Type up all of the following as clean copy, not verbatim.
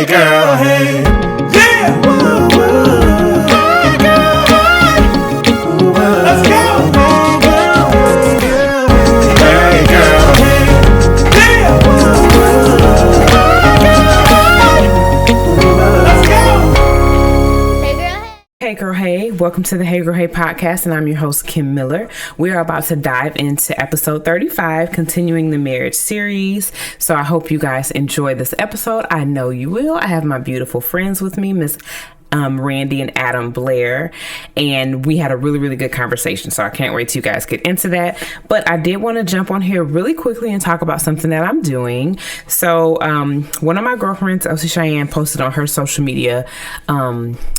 Hey girl, hey. Yeah. Woo, woo. Hey girl, hey. Let's go. Hey girl, hey. Yeah. Woo, woo. Let's go. Hey girl, hey. Hey girl, hey. Welcome to the Hey Girl, Hey podcast, and I'm your host, Kim Miller. We are about to dive into episode 35, continuing the marriage series. So I hope you guys enjoy this episode. I know you will. I have my beautiful friends with me, Miss Randi and Aaron Blair, and we had a really good conversation, so I can't wait till you guys get into that. But I did want to jump on here really quickly and talk about something that I'm doing. So one of my girlfriends, Elsie Cheyenne, posted on her social media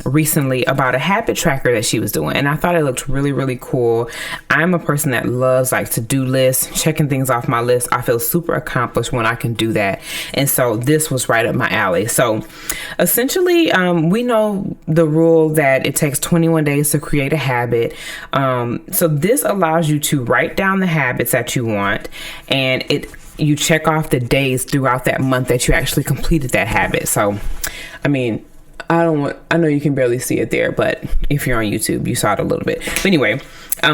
recently about a habit tracker that she was doing, and I thought it looked really cool. I'm a person that loves like to-do lists, checking things off my list. I feel super accomplished when I can do that, and so this was right up my alley. So essentially, we know the rule that it takes 21 days to create a habit. So this allows you to write down the habits that you want, and you check off the days throughout that month that you actually completed that habit. So, I mean, I know you can barely see it there, but if you're on YouTube, you saw it a little bit. But anyway,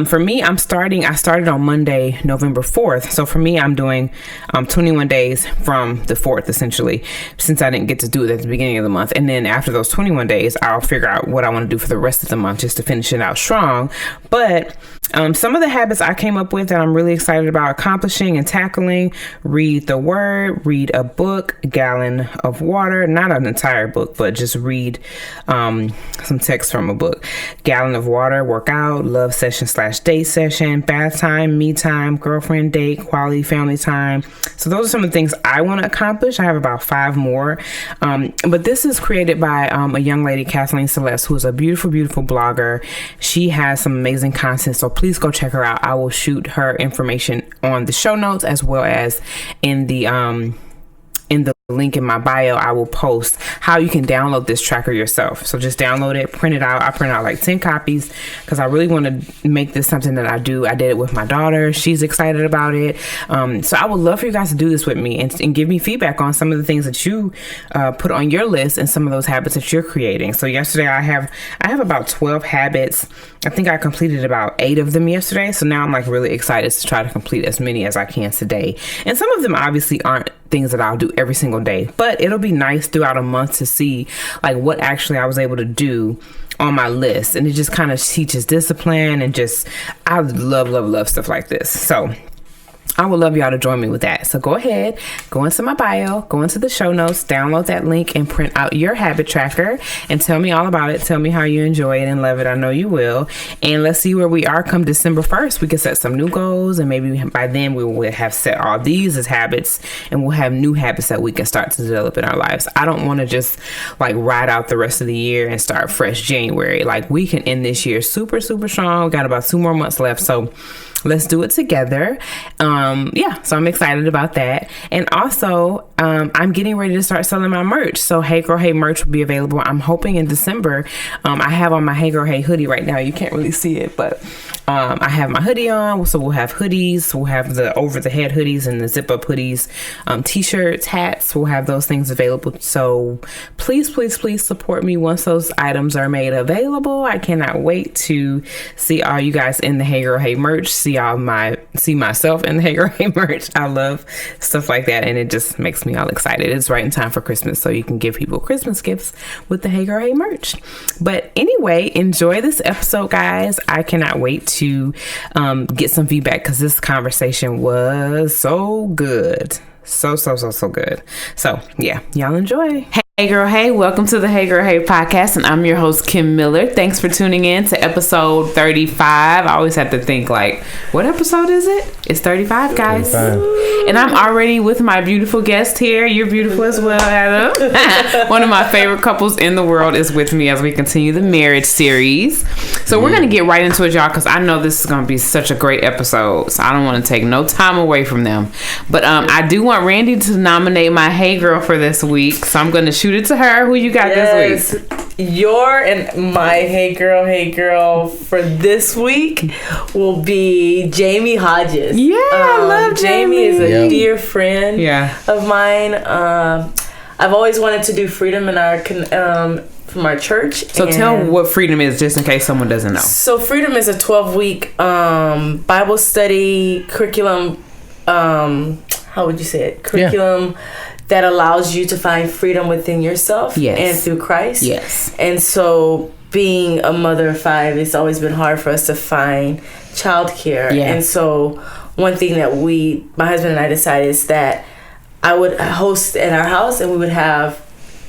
for me, I started on Monday, November 4th. So for me, I'm doing 21 days from the 4th, essentially, since I didn't get to do it at the beginning of the month. And then after those 21 days, I'll figure out what I want to do for the rest of the month just to finish it out strong. But some of the habits I came up with that I'm really excited about accomplishing and tackling: read the word, read a book, a gallon of water, not an entire book, but just read some text from a book, gallon of water, work out, love session/date session, bath time, me time, girlfriend date, quality family time. So those are some of the things I want to accomplish. I have about 5 more. But this is created by a young lady, Kathleen Celeste, who is a beautiful blogger. She has some amazing content, so please go check her out. I will shoot her information on the show notes, as well as in the link in my bio. I will post how you can download this tracker yourself. So just download it, print it out. I print out like 10 copies because I really want to make this something that I do. I did it with my daughter. She's excited about it. So I would love for you guys to do this with me and give me feedback on some of the things that you put on your list and some of those habits that you're creating. So yesterday I have about 12 habits. I think I completed about 8 of them yesterday. So now I'm like really excited to try to complete as many as I can today. And some of them obviously aren't things that I'll do every single day, but it'll be nice throughout a month to see like what actually I was able to do on my list. And it just kind of teaches discipline, and just, I love stuff like this. So I would love y'all to join me with that. So go ahead, go into my bio, go into the show notes, download that link, and print out your habit tracker and tell me all about it. Tell me how you enjoy it and love it. I know you will. And let's see where we are come December 1st. We can set some new goals, and maybe by then we will have set all these as habits, and we'll have new habits that we can start to develop in our lives. I don't want to just like ride out the rest of the year and start fresh January. Like, we can end this year super strong. We got about 2 more months left. So let's do it together. So I'm excited about that. And also, I'm getting ready to start selling my merch. So Hey Girl Hey merch will be available, I'm hoping, in December. I have on my Hey Girl Hey hoodie right now. You can't really see it, but I have my hoodie on. So we'll have hoodies. We'll have the over the head hoodies and the zip up hoodies, t-shirts, hats. We'll have those things available. So please support me once those items are made available. I cannot wait to see all you guys in the Hey Girl Hey merch. See myself in the Hey Girl Hey merch. I love stuff like that, and it just makes me all excited. It's right in time for Christmas, so you can give people Christmas gifts with the Hey Girl Hey merch. But anyway, enjoy this episode, guys. I cannot wait to get some feedback, because this conversation was so good. So good. So yeah, y'all enjoy. Hey girl, hey, welcome to the Hey Girl Hey podcast, and I'm your host, Kim Miller. Thanks for tuning in to episode 35. I always have to think, like, what episode is it? It's 35, guys. 35. And I'm already with my beautiful guest here. You're beautiful as well, Adam. One of my favorite couples in the world is with me as we continue the marriage series. So we're going to get right into it, y'all, because I know this is going to be such a great episode. So I don't want to take no time away from them. But I do want Randi to nominate my Hey Girl for this week. So I'm going to shoot it to her. Who you got this week? Your and my Hey Girl for this week will be Jamie Hodges. Yeah, I love Jamie. Jamie is a dear friend of mine. I've always wanted to do freedom in our from our church. So tell what freedom is, just in case someone doesn't know. So freedom is a 12-week Bible study curriculum. How would you say it? Curriculum that allows you to find freedom within yourself and through Christ. Yes. And so being a mother of 5, it's always been hard for us to find childcare. Yeah. And so one thing that my husband and I decided is that I would host at our house and we would have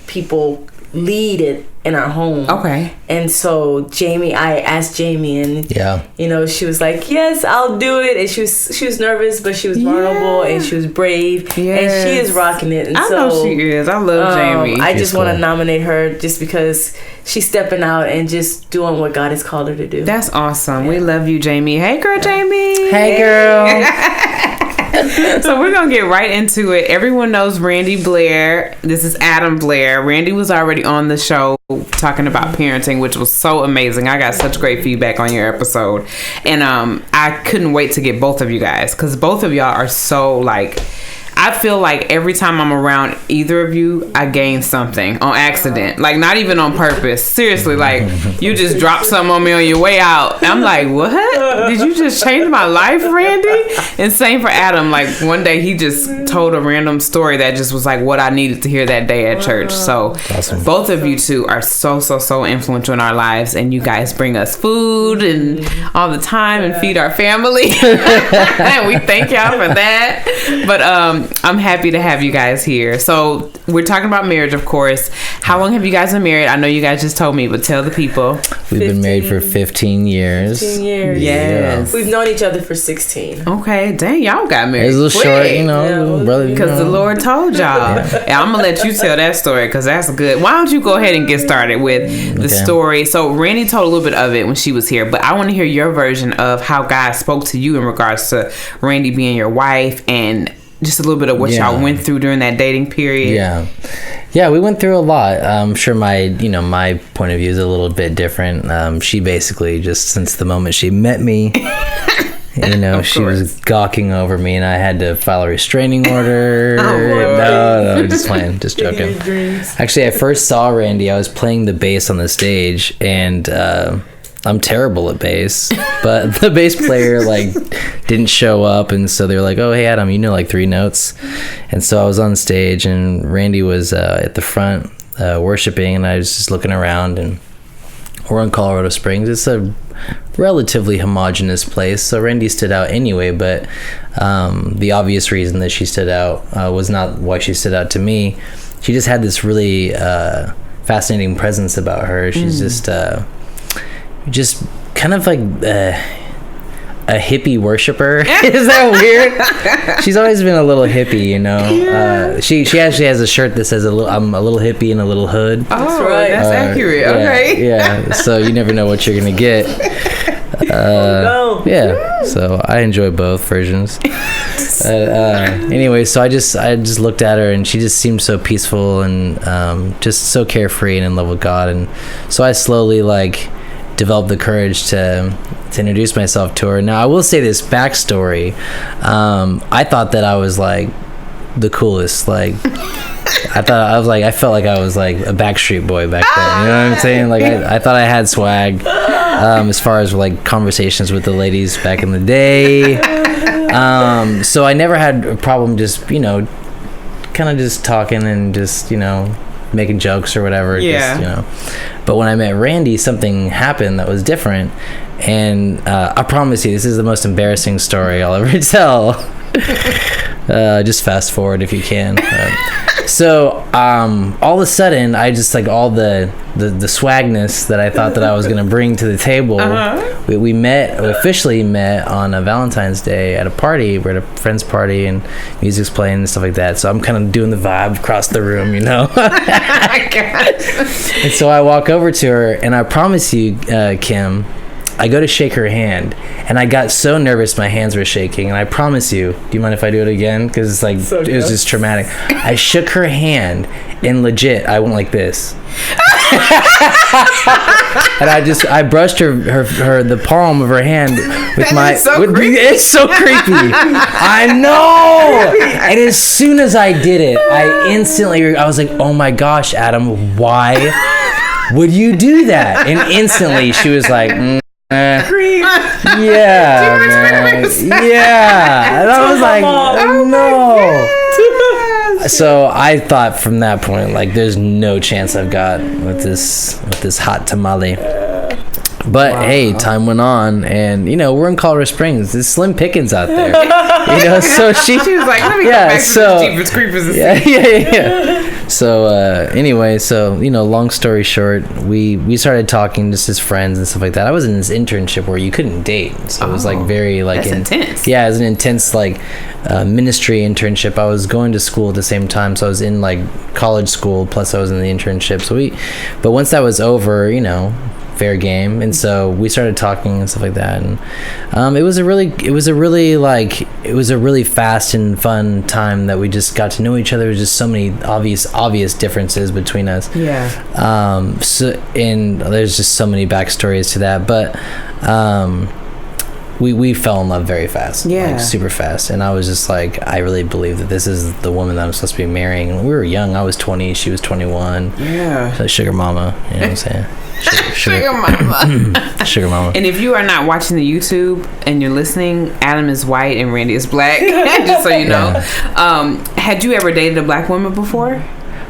people lead it in our home. Okay. And so I asked Jamie, and she was like, yes, I'll do it. And she was nervous, but she was vulnerable and she was brave. And she is rocking it. And I know she is. I love Jamie. I just want to nominate her just because she's stepping out and just doing what God has called her to do. That's awesome. We love you, Jamie. Hey girl, Jamie. Hey girl. So we're gonna get right into it. Everyone knows Randi Blair. This is Adam Blair. Randi was already on the show talking about parenting, which was so amazing. I got such great feedback on your episode, and I couldn't wait to get both of you guys, because both of y'all are so I feel like every time I'm around either of you, I gain something on accident. Like, not even on purpose. Seriously, like, you just dropped something on me on your way out. I'm like, what? Did you just change my life, Randi? And same for Adam. Like, one day he just told a random story that just was like what I needed to hear that day at church. So awesome. Both of you two are so influential in our lives, and you guys bring us food and all the time and feed our family. And we thank y'all for that. But I'm happy to have you guys here. So we're talking about marriage, of course. How long have you guys been married? I know you guys just told me, but tell the people. We've been married for 15 years. 15 years. Yes. We've known each other for 16. Okay. Dang, y'all got married. It was a little short, brother. Because the Lord told y'all. And I'm going to let you tell that story, because that's good. Why don't you go ahead and get started with the story? So Randi told a little bit of it when she was here, but I want to hear your version of how God spoke to you in regards to Randi being your wife, and just a little bit of what y'all went through during that dating period. Yeah, we went through a lot. I'm sure my point of view is a little bit different. She basically, just since the moment she met me, she was gawking over me, and I had to file a restraining order. No, just playing, just joking. Actually, I first saw Randi. I was playing the bass on the stage, and I'm terrible at bass, but the bass player didn't show up, and so they were like, "Oh, hey Adam, you know 3 notes." And so I was on stage, and Randi was at the front worshiping, and I was just looking around, and we're in Colorado Springs. It's a relatively homogenous place, so Randi stood out anyway, but the obvious reason that she stood out was not why she stood out to me. She just had this really fascinating presence about her. She's just kind of like a hippie worshiper. Is that weird? She's always been a little hippie, She actually has a shirt that says I'm a little hippie and a little hood. Oh, that's right. That's accurate. Okay. Yeah. So you never know what you're gonna get. Yeah. So I enjoy both versions. Anyway, so I just looked at her, and she just seemed so peaceful and just so carefree and in love with God, and so I slowly developed the courage to introduce myself to her. Now, I will say this backstory. I thought that I was the coolest. I felt like I was a Backstreet Boy back then. You know what I'm saying? I thought I had swag as far as conversations with the ladies back in the day. So I never had a problem just kind of just talking and just making jokes or whatever. But when I met Randi, something happened that was different, and I promise you, this is the most embarrassing story I'll ever tell. Just fast forward if you can. So all of a sudden, I just all the swagness that I thought that I was going to bring to the table. We officially met on a Valentine's Day at a party. We're at a friend's party, and music's playing and stuff like that. So I'm kind of doing the vibe across the room, And so I walk over to her, and I promise you, Kim, I go to shake her hand, and I got so nervous my hands were shaking, and I promise you, do you mind if I do it again? Because it was just traumatic. I shook her hand, and legit, I went like this. And I brushed the palm of her hand with It's so creepy. It's so creepy. I know. And as soon as I did it, I was like, oh my gosh, Adam, why would you do that? And instantly she was like, yeah, man. Yeah. And I was like, oh no. So I thought from that point, like, there's no chance I've got with this hot tamale. But hey, time went on, and we're in Colorado Springs. There's slim pickings out there. So she was like, let me go back to the Jeepers Creepers and see. Yeah. So anyway, long story short, we started talking just as friends and stuff like that. I was in this internship where you couldn't date, so it was like very like intense. Yeah, it was an intense ministry internship. I was going to school at the same time, so I was in like college school plus I was in the internship. But once that was over, fair game, and so we started talking and stuff like that, and it was a really fast and fun time that we just got to know each other. There was just so many obvious differences between us, and there's just so many backstories to that, but we fell in love very fast, like super fast, and I was just like, I really believe that this is the woman that I'm supposed to be marrying. And we were young. I was 20, she was 21. So sugar mama, you know what I'm saying? Sugar mama. Sugar mama. And if you are not watching the YouTube and you're listening, Adam is white and Randy is black. Just so you know. Had you ever dated a black woman before?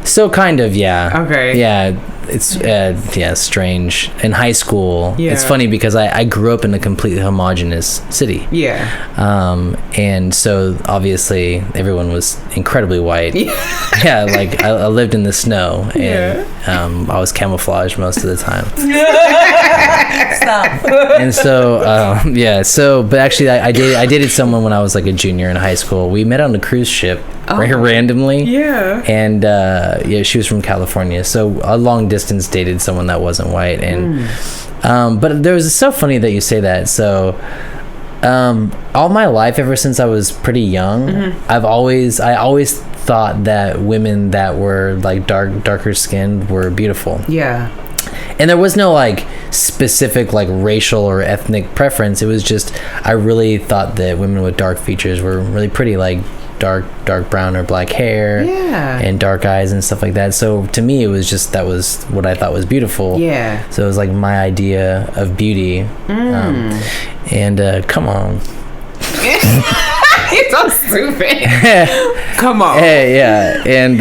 So kind of, yeah. Okay. Yeah, it's strange. In high school, it's funny because I grew up in a completely homogenous city. Yeah. And so obviously everyone was incredibly white. Yeah, like I lived in the snow, and I was camouflaged most of the time. Stop. And so but actually I dated someone when I was like a junior in high school. We met on a cruise ship randomly. Yeah. And she was from California, so a long distance dated someone that wasn't white, and but there was, it's so funny that you say that. So all my life, ever since I was pretty young, I always thought that women that were like darker skinned were beautiful. Yeah. And there was no like specific like racial or ethnic preference. It was just, I really thought that women with dark features were really pretty, like dark brown or black hair, and dark eyes and stuff like that. So to me, it was just, that was what I thought was beautiful. Yeah. So it was like my idea of beauty. And come on. You're so stupid. Come on. Hey, yeah. And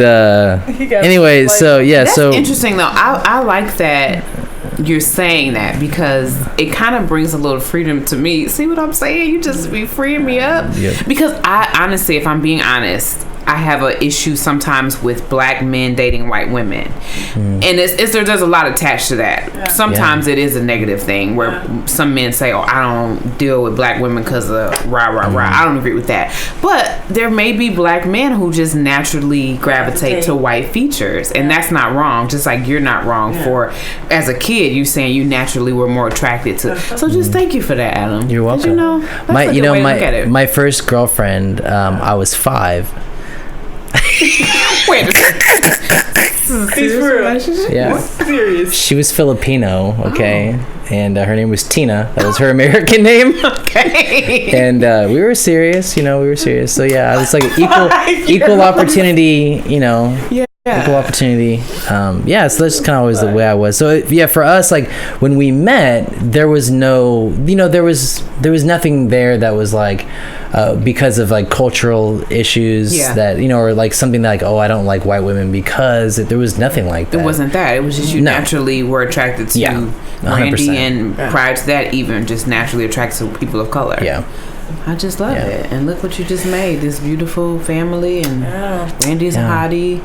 anyway, that's interesting though. I like that you're saying that, because it kind of brings a little freedom to me. See what I'm saying? You just be freeing me up. Yep. Because I honestly, if I'm being honest, I have an issue sometimes with black men dating white women, and there's a lot attached to that. Sometimes it is a negative thing where some men say, "Oh, I don't deal with black women because of rah rah rah." I don't agree with that, but there may be black men who just naturally gravitate to white features, and that's not wrong. Just like you're not wrong for, as a kid, you saying you naturally were more attracted to. So just thank you for that, Adam. You're welcome. My first girlfriend, I was 5. Wait a second. Yeah. Serious. She was Filipino, okay, and her name was Tina. That was her American name. Okay. And we were serious, we were serious. So yeah, I was like equal opportunity, equal opportunity. So that's kind of always the way I was. So for us, like when we met, there was no, there was nothing there that was like because of like cultural issues that or like something that like, oh, I don't like white women because there was nothing like that. It wasn't that. It was just you naturally were attracted to 100%. Randy, and prior to that, even just naturally attracted to people of color. Yeah. I just love it. And look what you just made, this beautiful family, and Randy's a hottie.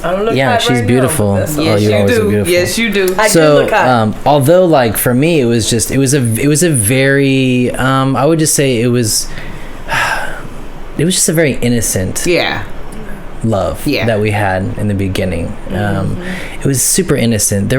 I don't look she's beautiful. Yes, you do. Beautiful. Yes, you do. I do look hot. Although like for me, it was a very I would just say it was just a very innocent love that we had in the beginning. It was super innocent.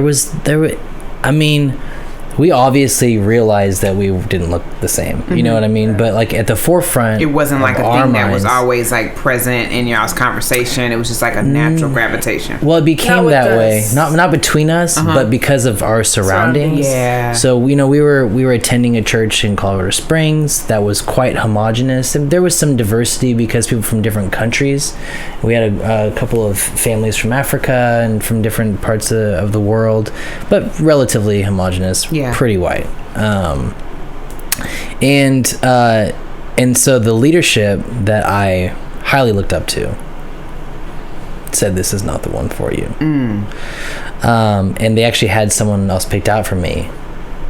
we obviously realized that we didn't look the same. You know what I mean? But like at the forefront, It wasn't like a of our thing that was minds- always like present in y'all's conversation. It was just like a natural gravitation. Well, it became Not with that way, us. not between us, but because of our surroundings. Yeah. So you know, we were attending a church in Colorado Springs that was quite homogenous, and there was some diversity because people from different countries. We had a couple of families from Africa and from different parts of the world, but relatively homogenous. Yeah. Pretty white. And so the leadership that I highly looked up to said, this is not the one for you. And they actually had someone else picked out for me.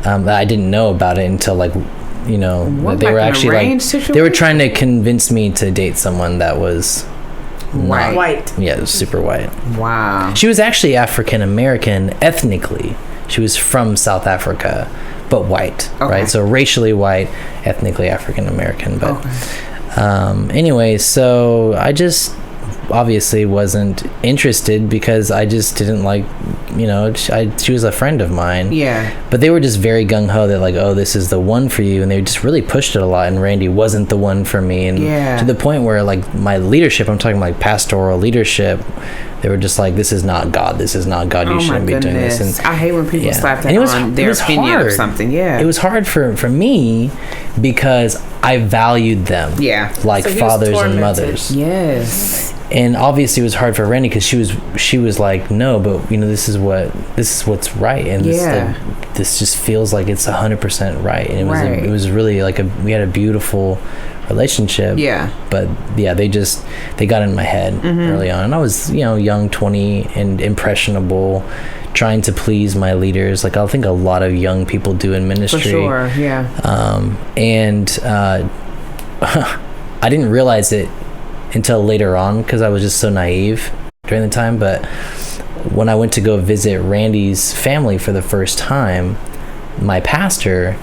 That I didn't know about it until like, you know, What, they like were an actually arranged like, they were situation? trying to convince me to date someone that was White. White. yeah, it was super white. Wow. She was actually African American ethnically. She was from South Africa, but white, Okay. right? So racially white, ethnically African American. But anyway, so I just obviously wasn't interested because I just didn't like, you know, she was a friend of mine. Yeah. But they were just very gung-ho that like, oh, this is the one for you, and they just really pushed it a lot, and Randi wasn't the one for me, and Yeah. to the point where like my leadership, I'm talking like pastoral leadership, they were just like, this is not God, you shouldn't be doing this. And I hate when people yeah. slap that And it was- on it their was opinion hard. of something. Yeah. it was hard for me because I valued them Yeah. like So he was fathers and tormented. mothers. Yes. And obviously it was hard for Randi because she was like, no, but you know, this is what's right, and Yeah. this just feels like it's 100% right, and Right. it was really like we had a beautiful relationship. Yeah. But yeah, they got in my head early on, and I was, you know, young, 20 and impressionable, trying to please my leaders, like I think a lot of young people do in ministry. For sure. Yeah. I didn't realize it until later on because I was just so naive during the time. But when I went to go visit Randi's family for the first time, my pastor,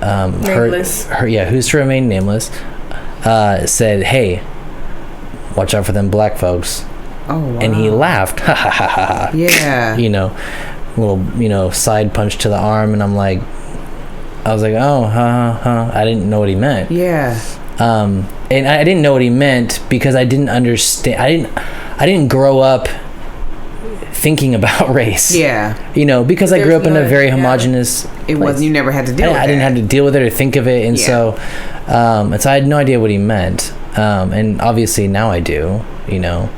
Nameless. who's to remain nameless, said, "Hey, watch out for them black folks." Oh, wow. And he laughed, ha ha ha ha ha. Yeah. You know, little, you know, side punch to the arm, and I was like, oh, huh. I didn't know what he meant. Yeah. And I didn't know what he meant because I didn't understand. I didn't grow up thinking about race. Yeah. You know, because I grew up in a very yeah. homogenous. It wasn't. You never had to deal with it. I didn't have to deal with it or think of it, and Yeah. so I had no idea what he meant. And obviously now I do. You know,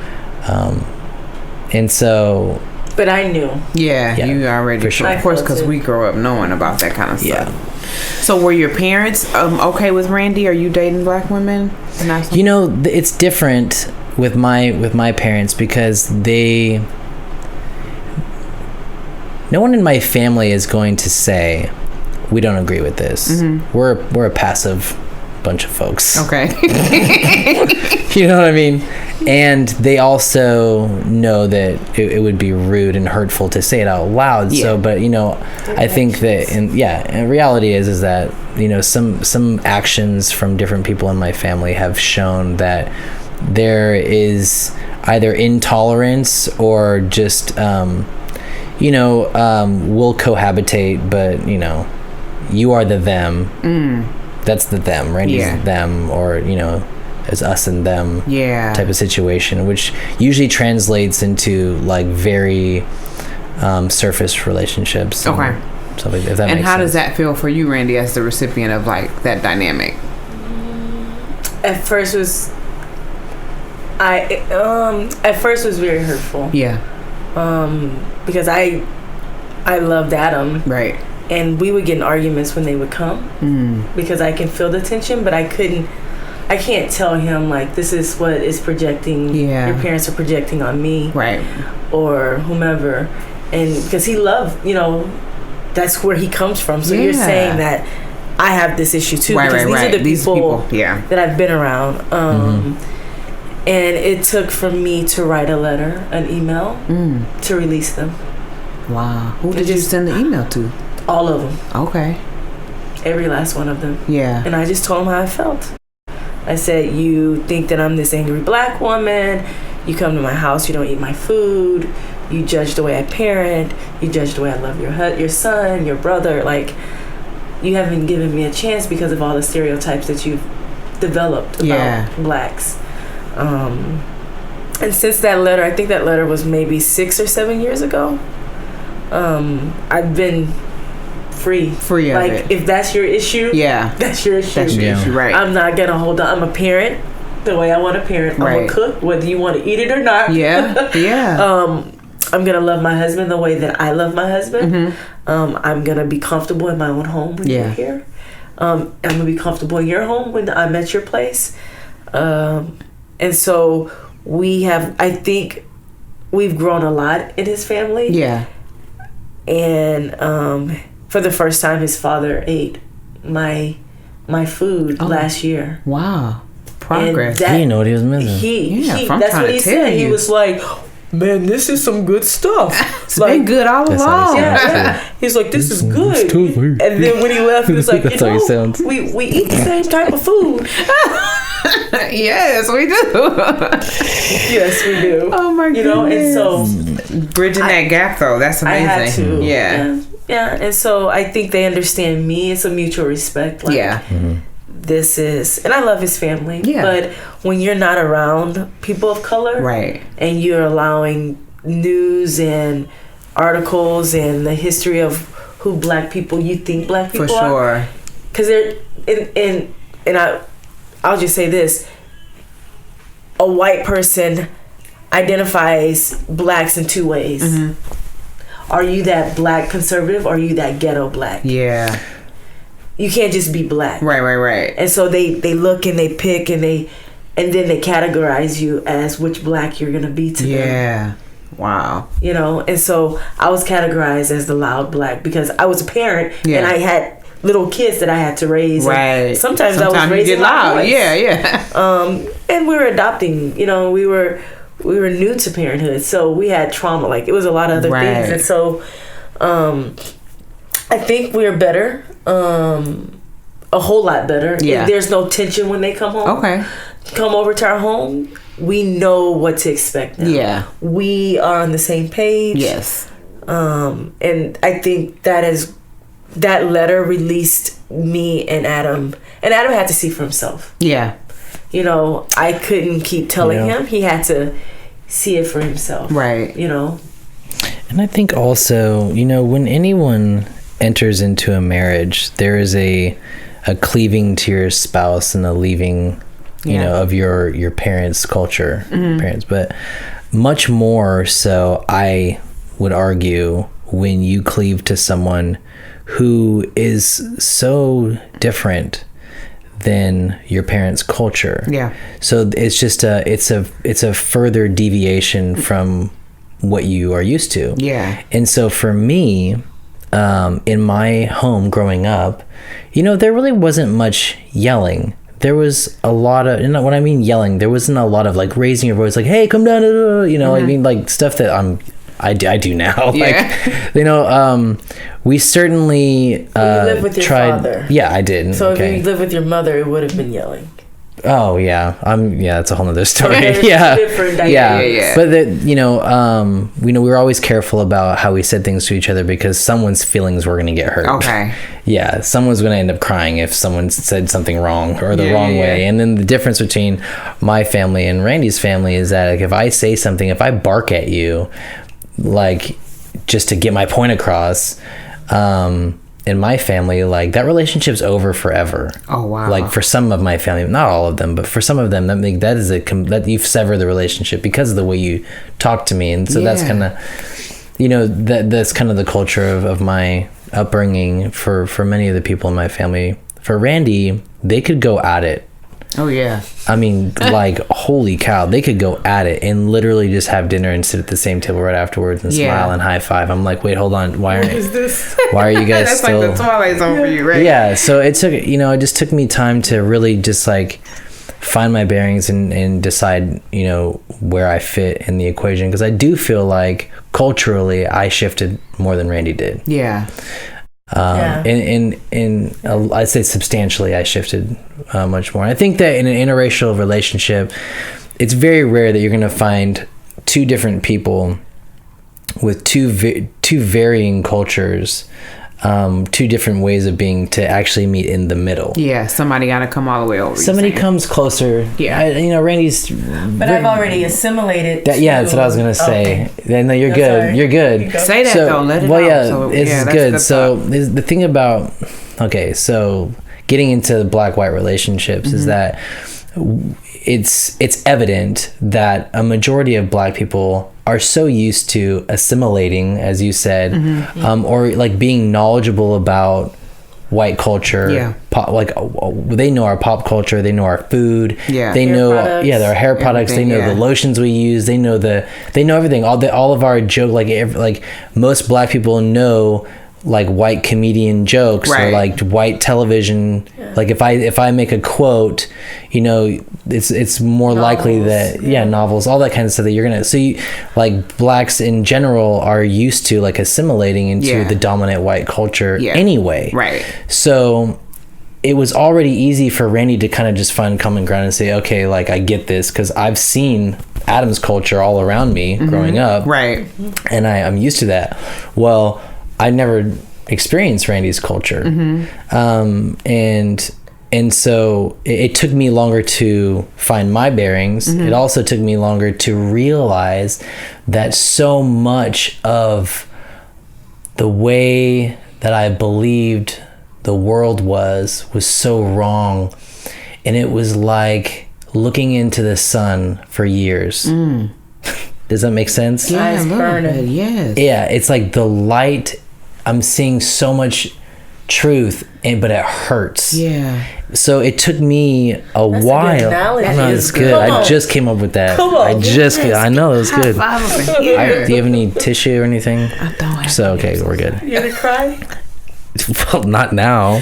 and so. But I knew. Yeah, Yeah, you already. for sure. Of course, I felt because it. we grow up knowing about that kind of stuff. Yeah. So, were your parents okay with Randi? Are you dating black women? You know, it's different with my parents because no one in my family is going to say we don't agree with this. Mm-hmm. We're a passive bunch of folks. Okay. You know what I mean? And they also know that it would be rude and hurtful to say it out loud. Yeah. So, but you know, I think that and reality is that, you know, some actions from different people in my family have shown that there is either intolerance or just we'll cohabitate, but you know, you are the them. That's the them, right? Yeah. Is them, or you know, as us and them. Yeah. Type of situation, which usually translates into like very surface relationships. Okay. And stuff like that, if that And makes how sense. does that feel for you, Randi, as the recipient of like that dynamic? At first was very hurtful. Yeah. Because I loved Adam, Right. and we would get in arguments when they would come because I can feel the tension, but I can't tell him like this is what is projecting. Yeah. Your parents are projecting on me, Right. or whomever, and because he loved, you know, that's where he comes from. So you're Yeah. saying that I have this issue too, Right. because Right. these Right. are the people, Yeah. that I've been around. And it took for me to write a letter, an email, to release them. Wow. Who did you just- send the email to? All of them. Okay. Every last one of them. Yeah. And I just told them how I felt. I said, you think that I'm this angry black woman. You come to my house, you don't eat my food. You judge the way I parent. You judge the way I love your son, your brother. Like, you haven't given me a chance because of all the stereotypes that you've developed about blacks. And since that letter, I think that letter was maybe 6 or 7 years ago, I've been free of it. If that's your issue, that's your issue. That's your issue, right? I'm not gonna hold on. I'm a parent the way I want to parent. I'm gonna cook whether you want to eat it or not. I'm gonna love my husband the way that I love my husband. I'm gonna be comfortable in my own home when you're here. I'm gonna be comfortable in your home when I'm at your place. And so I think we've grown a lot in his family. Yeah. And for the first time, his father ate my food last year. Wow. Progress. He didn't know what he was missing. That's what he said. He was like, man, this is some good stuff. It's like, been good all along. He's like, this is good. And then when he left, he was like, we eat the same type of food. Yes, we do. Yes, we do. Oh my goodness. And so bridging that gap, though, that's amazing. I had to. Yeah. And so I think they understand me. It's a mutual respect. Like, this is, and I love his family. Yeah. But when you're not around people of color, right, and you're allowing news and articles and the history of who black people you think black people are, because they're and I'll just say this: a white person identifies blacks in two ways. Are you that black conservative, or are you that ghetto black? Yeah. You can't just be black. Right. And so they look and they pick and then they categorize you as which black you're gonna be to them. Yeah. Wow. And so I was categorized as the loud black because I was a parent and I had little kids that I had to raise. Right. Sometimes I was raising loud. Voice. Yeah. And we were adopting. We were new to parenthood, so we had trauma. Like, it was a lot of other things, and so I think we're better. A whole lot better. Yeah. There's no tension when they come home. Okay. Come over to our home. We know what to expect now. Yeah. We are on the same page. Yes. And I think that letter released me and Adam. And Adam had to see for himself. Yeah. I couldn't keep telling him. He had to see it for himself. Right. And I think also, when anyone enters into a marriage, there is a cleaving to your spouse and a leaving, of your parents' culture, parents. But much more so, I would argue, when you cleave to someone who is so different than your parents' culture. Yeah. So it's just it's a further deviation from what you are used to. Yeah. And so for me, in my home growing up, there really wasn't much yelling. There was a lot of, and when I mean yelling, there wasn't a lot of like raising your voice, like, hey, come down, I mean, like stuff that I do now. Yeah. We certainly you live with your father. Yeah, I did. So if you live with your mother, it would have been yelling. Oh yeah, that's a whole nother story. Yeah, different. Yeah. But we were always careful about how we said things to each other because someone's feelings were going to get hurt. Okay. Yeah, someone's going to end up crying if someone said something wrong or the wrong way. And then the difference between my family and Randy's family is that, like, if I say something, if I bark at you, like, just to get my point across, in my family, like, that relationship's over forever. Oh wow! Like, for some of my family, not all of them, but for some of them, that you've severed the relationship because of the way you talk to me, and so that's kind of, that's kind of the culture of my upbringing for many of the people in my family. For Randy, they could go at it. Oh yeah. I mean, like, holy cow, they could go at it and literally just have dinner and sit at the same table right afterwards and smile and high five. I'm like, wait, hold on, why are you guys that's still? That's like the Twilight Zone for you, right? Yeah. So it took, it just took me time to really just like find my bearings and decide, where I fit in the equation, because I do feel like culturally I shifted more than Randy did. Yeah. And I'd say substantially I shifted much more. I think that in an interracial relationship, it's very rare that you're going to find two different people with two varying cultures, two different ways of being, to actually meet in the middle. Yeah, somebody got to come all the way over. Somebody comes closer. Yeah. Randy's... But I've already assimilated. Yeah, that's what I was going to say. Okay. No, you're good. Sorry. You're good. Say that, though. Let it well, out. yeah, So, this is that's good. good So thought. the thing about... Okay, so getting into black-white relationships is that it's evident that a majority of black people are so used to assimilating, as you said, or like being knowledgeable about white culture. Yeah. They know our pop culture, they know our food, Yeah. they Hair know products. their hair products, they know Everything, the lotions we use, they know everything, all of our joke, like most black people know like white comedian jokes, Right. or like white television. Like if I make a quote, it's more likely that novels, all that kind of stuff that you're gonna like blacks in general are used to like assimilating into the dominant white culture anyway. Right. So it was already easy for Randy to kind of just find common ground and say, okay, like I get this because I've seen Adam's culture all around me growing up, Right. and I'm used to that. Well, I never experienced Randy's culture. And so it took me longer to find my bearings. It also took me longer to realize that so much of the way that I believed the world was so wrong. And it was like looking into the sun for years. Does that make sense? Yeah, Eyes a little burning. bit, yes. Yeah, it's like the light, I'm seeing so much truth, but it hurts. Yeah. So it took me a while. good analogy. I know, That it's is good. good. Come I on. just came up with that. Come on, I know, it was good. Five over here. Do you have any tissue or anything? I don't have So, okay, we're good. You gonna cry? Well, not now.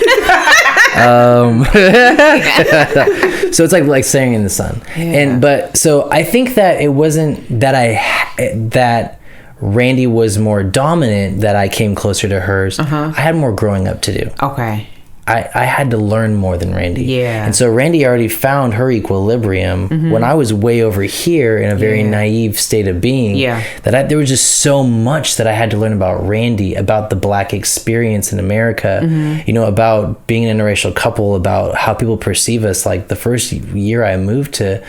So it's like staring in the sun. Yeah. So I think that it wasn't that Randy was more dominant, that I came closer to hers. I had more growing up to do. Okay. I had to learn more than Randy. Yeah. And so Randy already found her equilibrium when I was way over here in a very naive state of being. Yeah. There was just so much that I had to learn about Randy, about the black experience in America, about being an interracial couple, about how people perceive us. Like the first year I moved to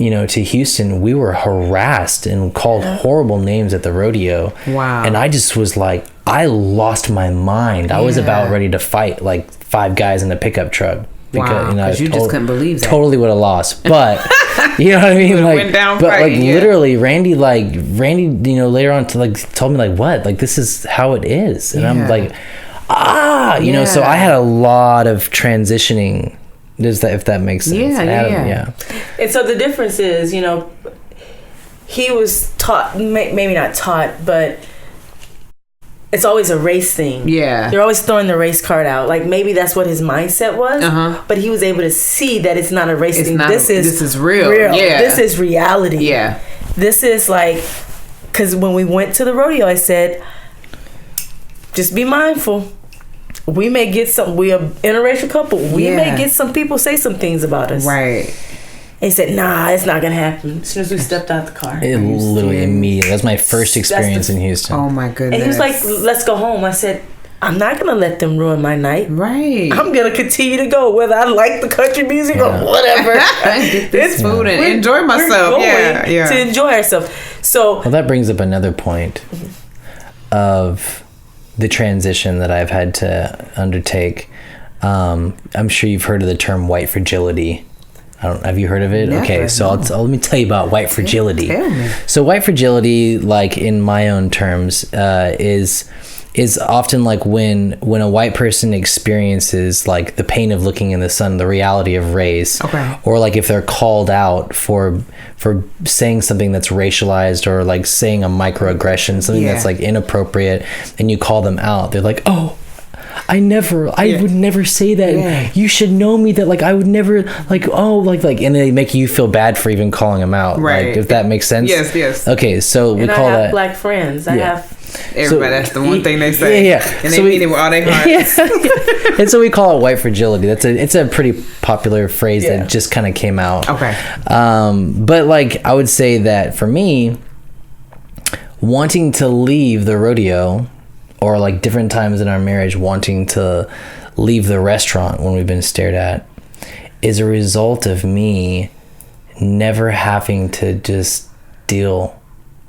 Houston, we were harassed and called horrible names at the rodeo. Wow. And I just was like, I lost my mind. I was about ready to fight like 5 guys in a pickup truck. Wow, because you just couldn't believe that. Totally would have lost. But, you know what I mean? Like, went down but fighting, like literally Randy, later on told me like, what? Like, this is how it is. And I'm like, so I had a lot of transitioning. If that makes sense. Yeah. And so the difference is, he was taught, maybe not taught, but it's always a race thing. Yeah. They're always throwing the race card out. Like maybe that's what his mindset was. But he was able to see that it's not a race thing. This is real. Yeah. This is reality. Yeah. This is like, because when we went to the rodeo, I said, just be mindful. We may get we're an interracial couple. We may get some people say some things about us. Right. And he said, nah, it's not going to happen. As soon as we stepped out the car. It literally immediately. That's my first experience in Houston. Oh my goodness. And he was like, let's go home. I said, I'm not going to let them ruin my night. Right. I'm going to continue to go, whether I like the country music or whatever. Get this food and enjoy myself. We're going to enjoy ourselves. So, well, that brings up another point of the transition that I've had to undertake. I'm sure you've heard of the term white fragility. Have you heard of it? Never, okay, so let me tell you about white fragility. Tell me. So white fragility, like in my own terms, is often like when a white person experiences like the pain of looking in the sun, the reality of race, or like if they're called out for saying something that's racialized, or like saying a microaggression, something that's like inappropriate, and you call them out, they're like, oh, I would never say that. Yeah. You should know me that like I would never like and they make you feel bad for even calling them out. Right. Like, if that makes sense. Yes. Okay, so we and call I have that black friends. I have Everybody, that's the one thing they say. Yeah. And they mean it with all their heart. Yeah. And so we call it white fragility. It's a pretty popular phrase that just kind of came out. Okay. But like, I would say that for me, wanting to leave the rodeo, or like different times in our marriage, wanting to leave the restaurant when we've been stared at, is a result of me never having to just deal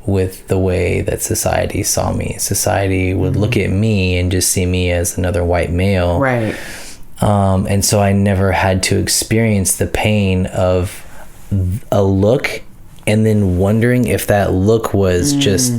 with the way that society saw me. Society would look at me and just see me as another white male. Right. And so I never had to experience the pain of a look and then wondering if that look was just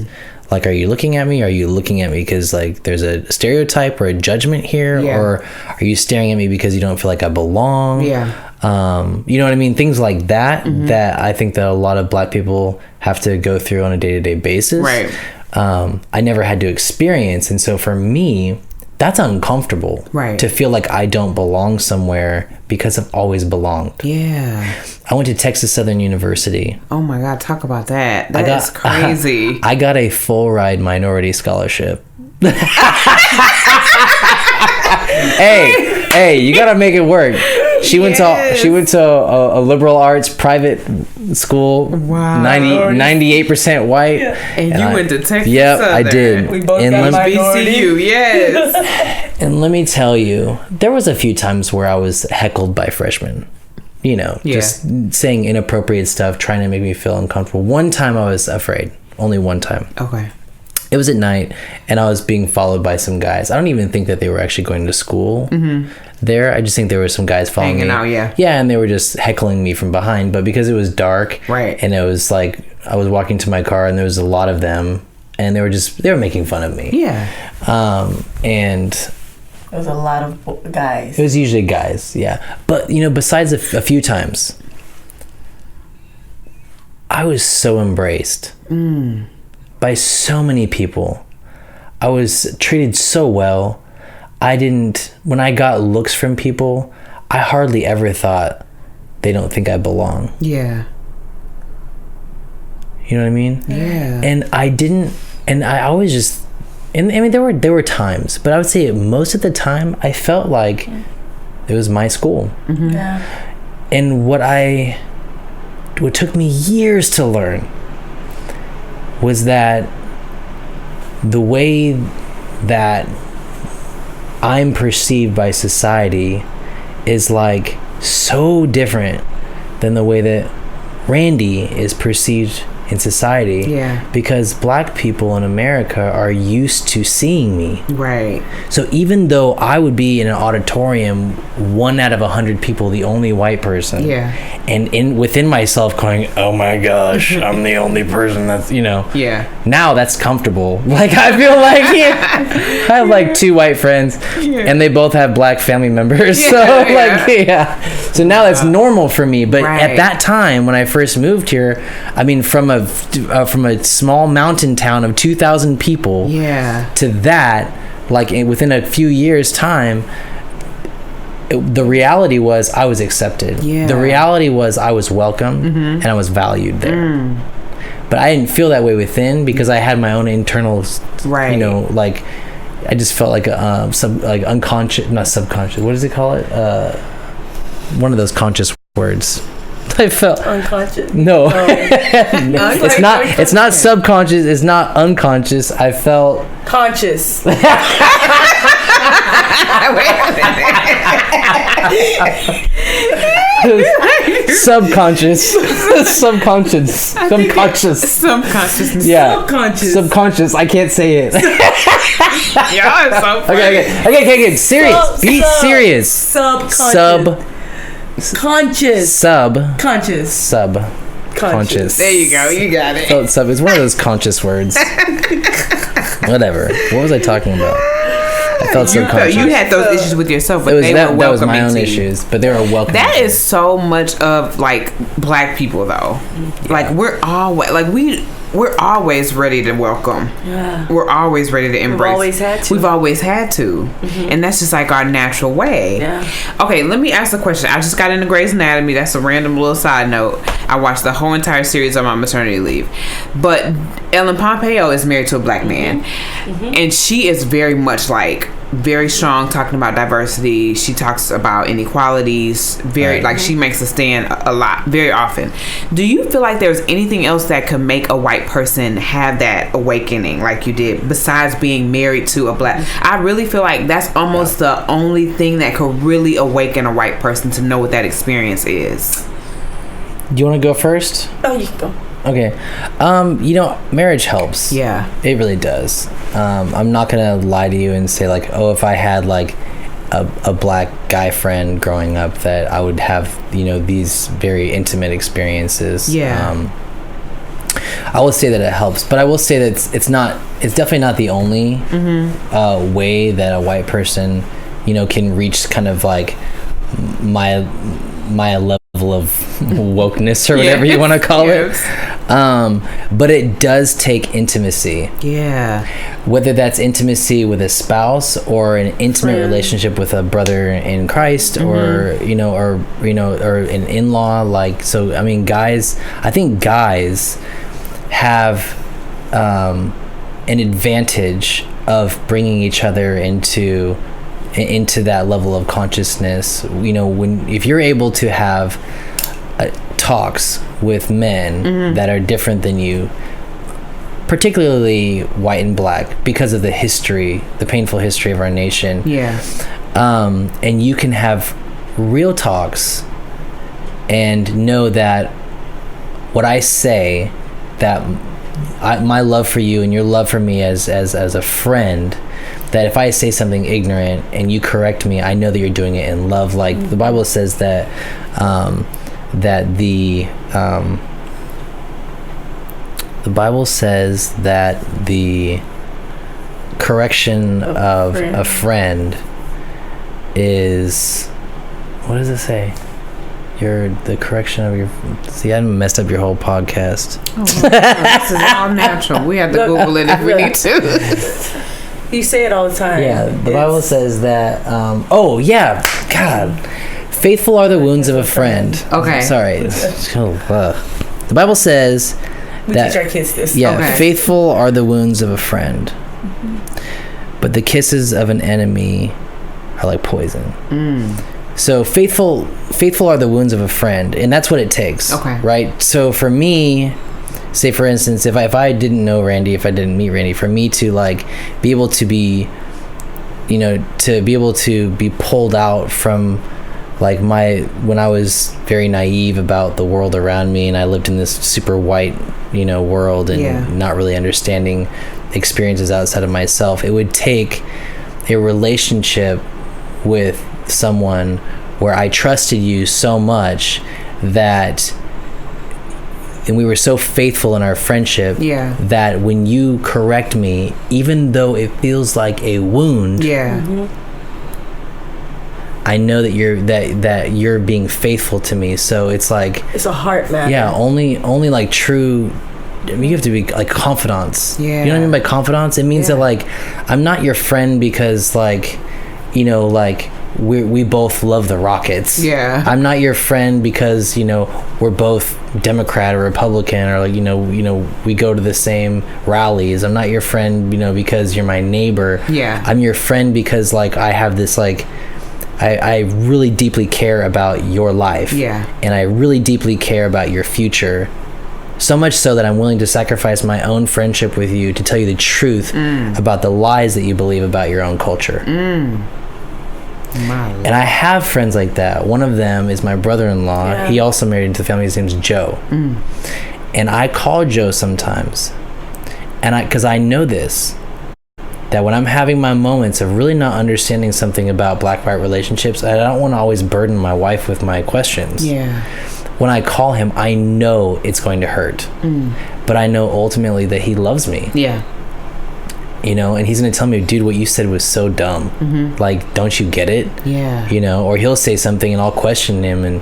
like, are you looking at me? Are you looking at me because like there's a stereotype or a judgment here? Or are you staring at me because you don't feel like I belong? Yeah. You know what I mean? Things like that, that I think that a lot of Black people have to go through on a day-to-day basis. Right. I never had to experience. And so for me, that's uncomfortable. Right. To feel like I don't belong somewhere because I've always belonged. Yeah. I went to Texas Southern University. Oh my God, talk about that. That is crazy. I got a full ride minority scholarship. Hey, you gotta make it work. She went to a liberal arts private school. Wow. 98% white. And you went to Texas Yep, Southern. I did. We both And got let- BCU, yes. And let me tell you, there was a few times where I was heckled by freshmen. You know, just saying inappropriate stuff, trying to make me feel uncomfortable. One time I was afraid. Only one time. Okay. It was at night, and I was being followed by some guys. I don't even think that they were actually going to school there. I just think there were some guys following me. Hanging out, yeah. Yeah, and they were just heckling me from behind. But because it was dark, right, and it was like I was walking to my car, and there was a lot of them, and they were making fun of me. Yeah. And There was a lot of guys. it was usually guys, yeah. But you know, besides a few times, I was so embraced by so many people. I was treated so well. When I got looks from people, I hardly ever thought they don't think I belong. Yeah. You know what I mean? Yeah. And I always just, and I mean, there were times, but I would say most of the time I felt like it was my school. Yeah. And what took me years to learn was that the way that I'm perceived by society is like so different than the way that Randi is perceived in society. Yeah. Because Black people in America are used to seeing me. Right. So even though I would be in an auditorium, 1 out of 100 people, the only white person. Yeah. And within myself going, oh my gosh, I'm the only person that's, you know. Yeah. Now that's comfortable. Like I feel like I have like 2 white friends and they both have Black family members. So So now that's normal for me. But at that time when I first moved here, I mean from a small mountain town of 2,000 people to that, like within a few years time, the reality was I was accepted. The reality was I was welcome and I was valued there. But I didn't feel that way within because I had my own internal, you know, like I just felt like like unconscious, not subconscious. What does it call it? One of those conscious words. I felt unconscious. No, it's not. It's not subconscious. It's not unconscious. I felt conscious. Subconscious. Subconscious. Yeah. Subconscious. I can't say it. Yeah, it's so funny. Okay. Serious. Be serious. Subconscious. Subconscious. There you go. You got it. Felt sub. It's one of those conscious words. Whatever. What was I talking about? I felt subconscious. You had those issues with yourself, but they were welcoming. That was my own issues, but they were welcoming. That is so much of like Black people though. Like we're always like we're always ready to welcome. Yeah. We're always ready to embrace. We've always had to. We've always had to. And that's just like our natural way. Yeah. Okay, let me ask a question. I just got into Grey's Anatomy. That's a random little side note. I watched the whole entire series on my maternity leave. But Ellen Pompeo is married to a black man. And she is very much like very strong talking about diversity. She talks about inequalities very like she makes a stand a lot, very often. Do you feel like there's anything else that could make a white person have that awakening like you did besides being married to a black? I really feel like that's almost the only thing that could really awaken a white person to know what that experience is. Do you want to go first? Oh, you can go. Okay. Marriage helps. Yeah. It really does. I'm not going to lie to you and say like, oh, if I had like a black guy friend growing up that I would have, these very intimate experiences. Yeah. I will say that it helps, but I will say that it's definitely not the only way that a white person, can reach kind of like my level of wokeness or whatever you want to call it. But it does take intimacy. Yeah. Whether that's intimacy with a spouse or an intimate relationship with a brother in Christ or an in-law. Like, so, I mean, I think guys have an advantage of bringing each other into that level of consciousness. If you're able to have talks with men that are different than you, particularly white and black, because of the painful history of our nation. Yeah. And you can have real talks and know that what I say, that my love for you and your love for me as a friend, that if I say something ignorant and you correct me, I know that you're doing it in love. Like the Bible says that the correction of a friend is, what does it say? The correction of your... See, I messed up your whole podcast. Oh, this is all natural. We have to Google it if we need to. You say it all the time. Yeah, the Bible says that... God. Faithful are the wounds of a friend. Okay. Sorry. The Bible says we that... teach our kids this. Yeah, okay. Faithful are the wounds of a friend. But the kisses of an enemy are like poison. So faithful are the wounds of a friend, and that's what it takes. Okay. Right? So for me, say for instance, if I didn't know Randy, if I didn't meet Randy, for me to like be able to be pulled out from like when I was very naive about the world around me and I lived in this super white, world and not really understanding experiences outside of myself, it would take a relationship with someone where I trusted you so much and we were so faithful in our friendship that when you correct me, even though it feels like a wound, I know that you're being faithful to me. So it's like, it's a heart matter. Yeah, only like true. I mean, you have to be like confidants. Yeah. You know what I mean by confidants? It means that like I'm not your friend because like we both love the Rockets. Yeah. I'm not your friend because we're both Democrat or Republican or like we go to the same rallies. I'm not your friend because you're my neighbor. Yeah. I'm your friend because like I have this like I really deeply care about your life. Yeah. And I really deeply care about your future. So much so that I'm willing to sacrifice my own friendship with you to tell you the truth about the lies that you believe about your own culture. And I have friends like that. One of them is my brother-in-law. Yeah. He also married into the family. His name's Joe. And I call Joe sometimes. And because I know this, that when I'm having my moments of really not understanding something about black-white relationships, I don't want to always burden my wife with my questions. Yeah. When I call him, I know it's going to hurt. But I know ultimately that he loves me. Yeah. And he's going to tell me, dude, what you said was so dumb. Like, don't you get it? Yeah. Or he'll say something and I'll question him and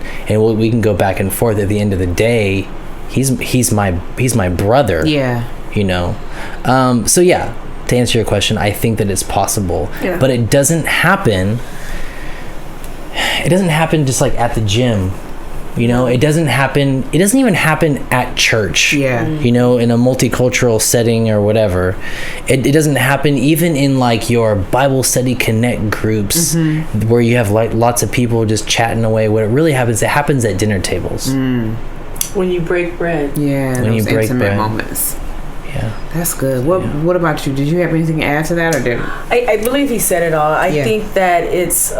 we can go back and forth. At the end of the day, he's my brother. Yeah. You know, so yeah. To answer your question, I think that it's possible, but it doesn't happen. It doesn't happen just like at the gym. You know, it doesn't even happen at church. Yeah. You know, in a multicultural setting or whatever. It doesn't happen even in like your Bible study connect groups where you have like lots of people just chatting away. What it really happens, it happens at dinner tables. When you break bread. Yeah, when those you break intimate bread. moments. Yeah. That's good. What about you? Did you have anything to add to that, or did I believe he said it all. I think that it's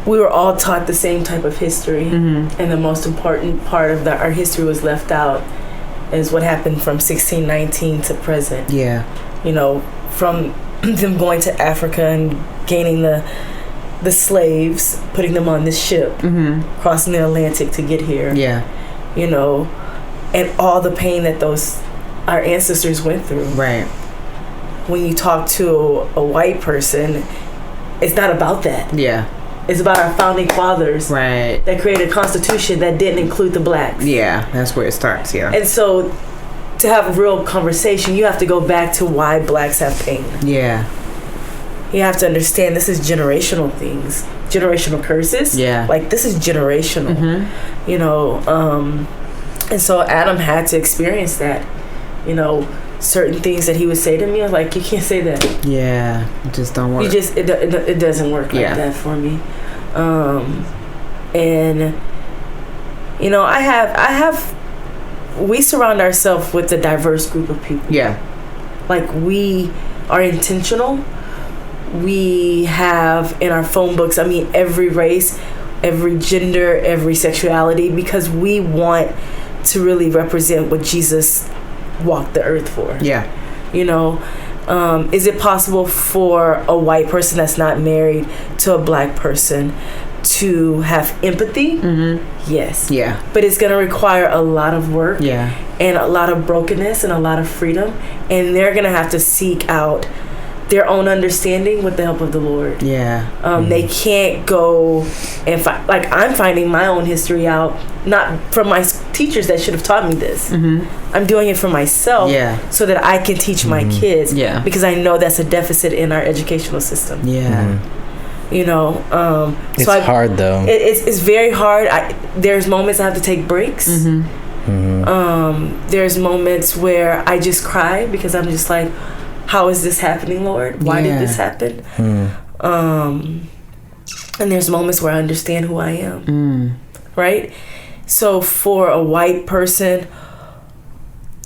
we were all taught the same type of history, and the most important part of our history was left out, is what happened from 1619 to present. Yeah. You know, from them going to Africa and gaining the slaves, putting them on this ship, crossing the Atlantic to get here. Yeah. You know, and all the pain that our ancestors went through. Right. When you talk to a white person, it's not about that. Yeah. It's about our founding fathers, right, that created a constitution that didn't include the blacks. Yeah, that's where it starts. Yeah. And so, to have a real conversation, you have to go back to why blacks have pain. Yeah. You have to understand this is generational things, generational curses. Yeah. Like, this is generational. You know, and so Adam had to experience that. You know, certain things that he would say to me, I was like, you can't say that. Yeah, it just don't work. It doesn't work like that for me. And you know, we surround ourselves with a diverse group of people. Yeah. Like, we are intentional. We have in our phone books, I mean, every race, every gender, every sexuality, because we want to really represent what Jesus walked the earth for. Yeah. You know, is it possible for a white person that's not married to a black person to have empathy? Yes. Yeah. But it's going to require a lot of work. Yeah. And a lot of brokenness and a lot of freedom. And they're going to have to seek out their own understanding with the help of the Lord. Yeah. They can't go and like, I'm finding my own history out, not from my teachers that should have taught me this. I'm doing it for myself, so that I can teach my kids. Yeah. Because I know that's a deficit in our educational system. Yeah. You know, it's hard though. It's very hard. There's moments I have to take breaks. There's moments where I just cry because I'm just like, how is this happening, Lord? Why did this happen? And there's moments where I understand who I am. Right? So for a white person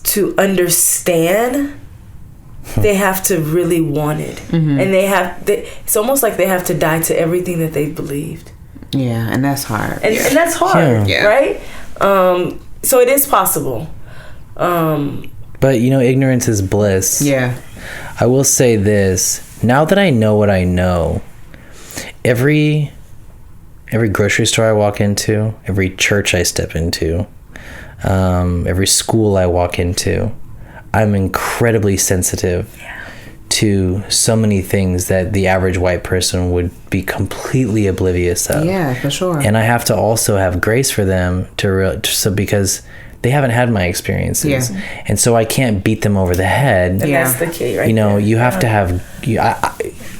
to understand, they have to really want it. And it's almost like they have to die to everything that they've believed. Yeah, and that's hard. And that's hard, right? So it is possible. But, you know, ignorance is bliss. Yeah. I will say this. Now that I know what I know, every grocery store I walk into, every church I step into, every school I walk into, I'm incredibly sensitive to so many things that the average white person would be completely oblivious of. Yeah, for sure. And I have to also have grace for them because they haven't had my experiences. Yeah. And so I can't beat them over the head. And that's the key, right? You know, there. you have to have,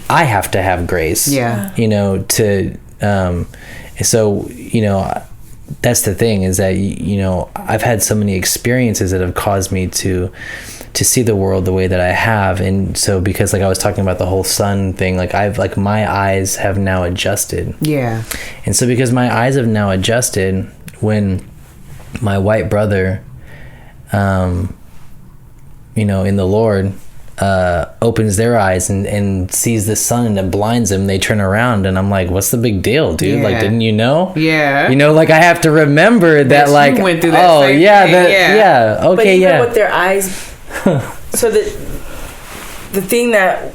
I have to have grace. Yeah. You know, so, you know, that's the thing is that, you know, I've had so many experiences that have caused me to see the world the way that I have. And so, because like I was talking about the whole sun thing, like my eyes have now adjusted. Yeah. And so because my eyes have now adjusted, when my white brother, you know, in the Lord, opens their eyes and sees the sun and it blinds them, they turn around and I'm like, what's the big deal, dude? Like, didn't you know? Yeah. You know, like I have to remember that, like, you went through that okay, but even with their eyes, so the thing that,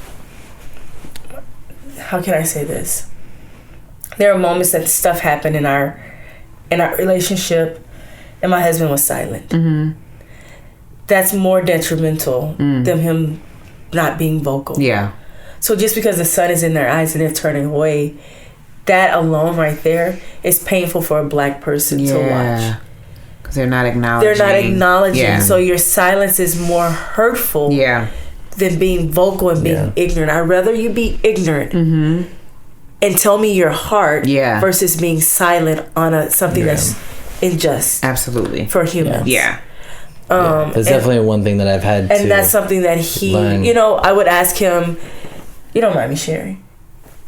how can I say this? There are moments that stuff happened in our relationship and my husband was silent. That's more detrimental than him not being vocal. Yeah. So just because the sun is in their eyes and they're turning away, that alone right there is painful for a black person to watch. Because they're not acknowledging. They're not acknowledging. So your silence is more hurtful than being vocal and being ignorant. I'd rather you be ignorant and tell me your heart versus being silent on something that's unjust. Absolutely. For humans. That's definitely one thing that I've had to. And that's something that he, I would ask him, you don't mind me sharing?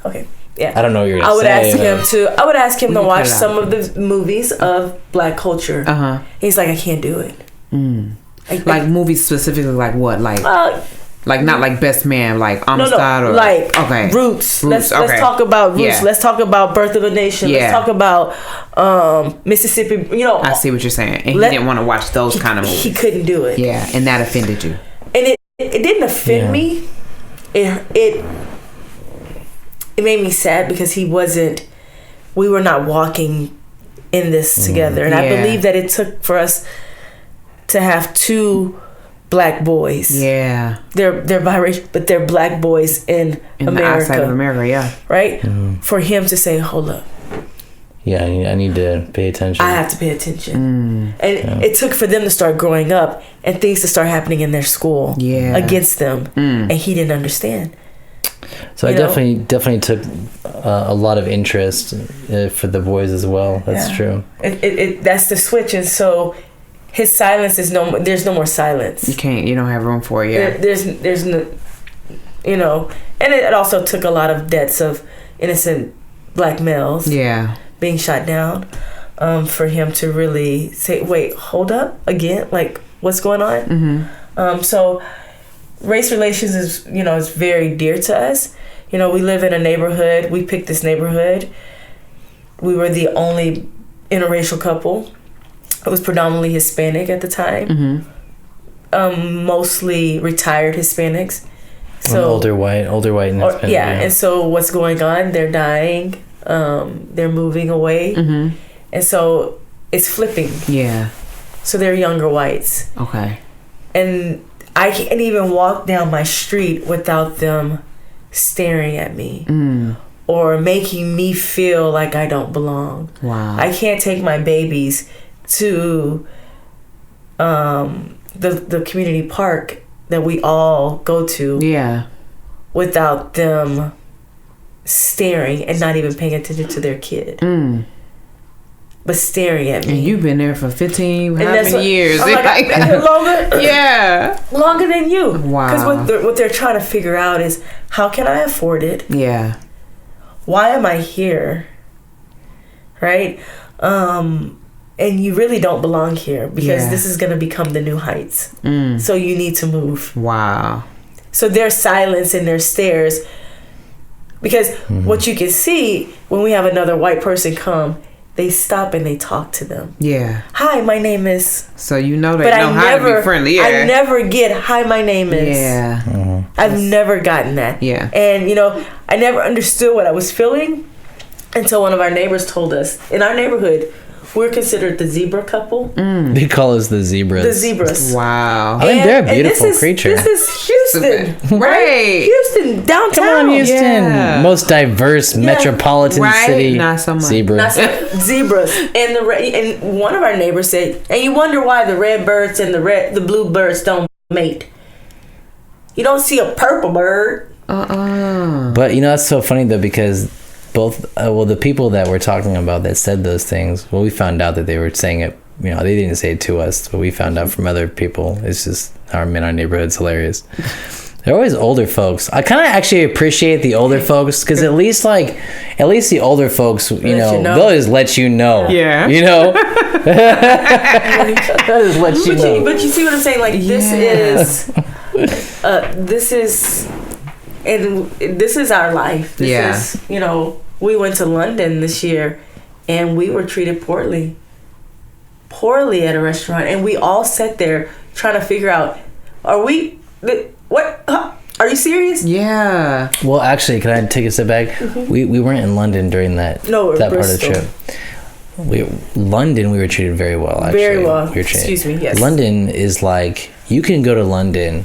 Okay. Yeah. I don't know what you're gonna say. I would ask him to watch some of the movies of black culture. He's like, I can't do it. Like movies specifically, like what? Like not like Best Man, like Amistad or like Roots. Let's talk about Roots. Yeah. Let's talk about Birth of a Nation. Let's talk about Mississippi. I see what you're saying. And he didn't want to watch those kind of movies. He couldn't do it. Yeah, and that offended you. And it didn't offend me. It made me sad because we were not walking in this together. And I believe that it took for us to have two black boys. Yeah. They're biracial, but they're black boys in America. The outside of America, right? For him to say, hold up. Yeah, I need to pay attention. I have to pay attention. And it took for them to start growing up and things to start happening in their school against them. And he didn't understand. So I definitely took a lot of interest for the boys as well. That's true. That's the switch. And so his silence is there's no more silence. You don't have room for it. There's no, and it also took a lot of deaths of innocent black males being shot down for him to really say, wait, hold up again, like what's going on. So race relations is very dear to us. We live in a neighborhood. We picked this neighborhood. We were the only interracial couple. It was predominantly Hispanic at the time. Mostly retired Hispanics. So older white and Hispanic. And so what's going on? They're dying. They're moving away. And so it's flipping. Yeah. So they're younger whites. Okay. And I can't even walk down my street without them staring at me or making me feel like I don't belong. Wow. I can't take my babies to the community park that we all go to without them staring and not even paying attention to their kid. But staring at me. And you've been there for 15 years. Longer? Yeah. Longer than you. Wow. Because what they're trying to figure out is, how can I afford it? Yeah. Why am I here? Right? And you really don't belong here because this is going to become the new heights. So you need to move. Wow. So their silence and their stares, because what you can see when we have another white person come, they stop and they talk to them. Yeah. Hi, my name is. So they know how to be friendly. Yeah. I never get, hi, my name is. Yeah. I've never gotten that. Yeah. And, I never understood what I was feeling until one of our neighbors told us. In our neighborhood, we're considered the zebra couple. They call us the zebras. The zebras. Wow. I think they're a beautiful creature. This is Houston. Right? Houston, downtown. Come on, Houston. Yeah. Most diverse metropolitan city. Not so much. Zebras. Zebras. And one of our neighbors said, and you wonder why the red birds and the blue birds don't mate. You don't see a purple bird. But that's so funny though, because both the people that we're talking about that said those things, we found out that they were saying it, they didn't say it to us, but we found out from other people. It's just our neighborhood's hilarious. They're always older folks. I kind of actually appreciate the older folks, because at least the older folks, they'll just let you know. Yeah. They'll just let you know. But you see what I'm saying? Like, this is our life. This is, we went to London this year and we were treated poorly at a restaurant, and we all sat there trying to figure out, are you serious? Yeah. Well, actually, can I take a step back? We weren't in London during that part of the trip. London, we were treated very well, actually. Very well. Excuse me, yes. London is like, you can go to London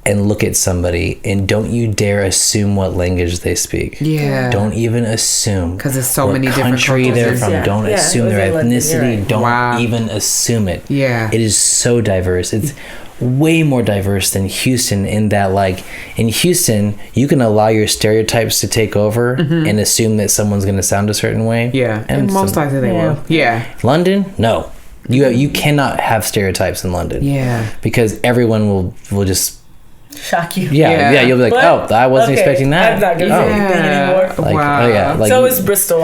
and look at somebody, and don't you dare assume what language they speak. Yeah. Don't even assume. Because there's so what many different country they're cultures. from. Yeah. Don't Yeah, assume it was their in London, ethnicity. right. Don't Wow. even assume it. Yeah. It is so diverse. It's way more diverse than Houston, in that, like, in Houston, you can allow your stereotypes to take over and assume that someone's going to sound a certain way. Yeah. And most likely they Yeah. will. Yeah. London, no. You cannot have stereotypes in London. Yeah. Because everyone will just Shock you. Yeah. you'll be like, But- I wasn't okay, expecting that. I'm not gonna say anything anymore. Like, Wow. oh yeah, like, So is Bristol.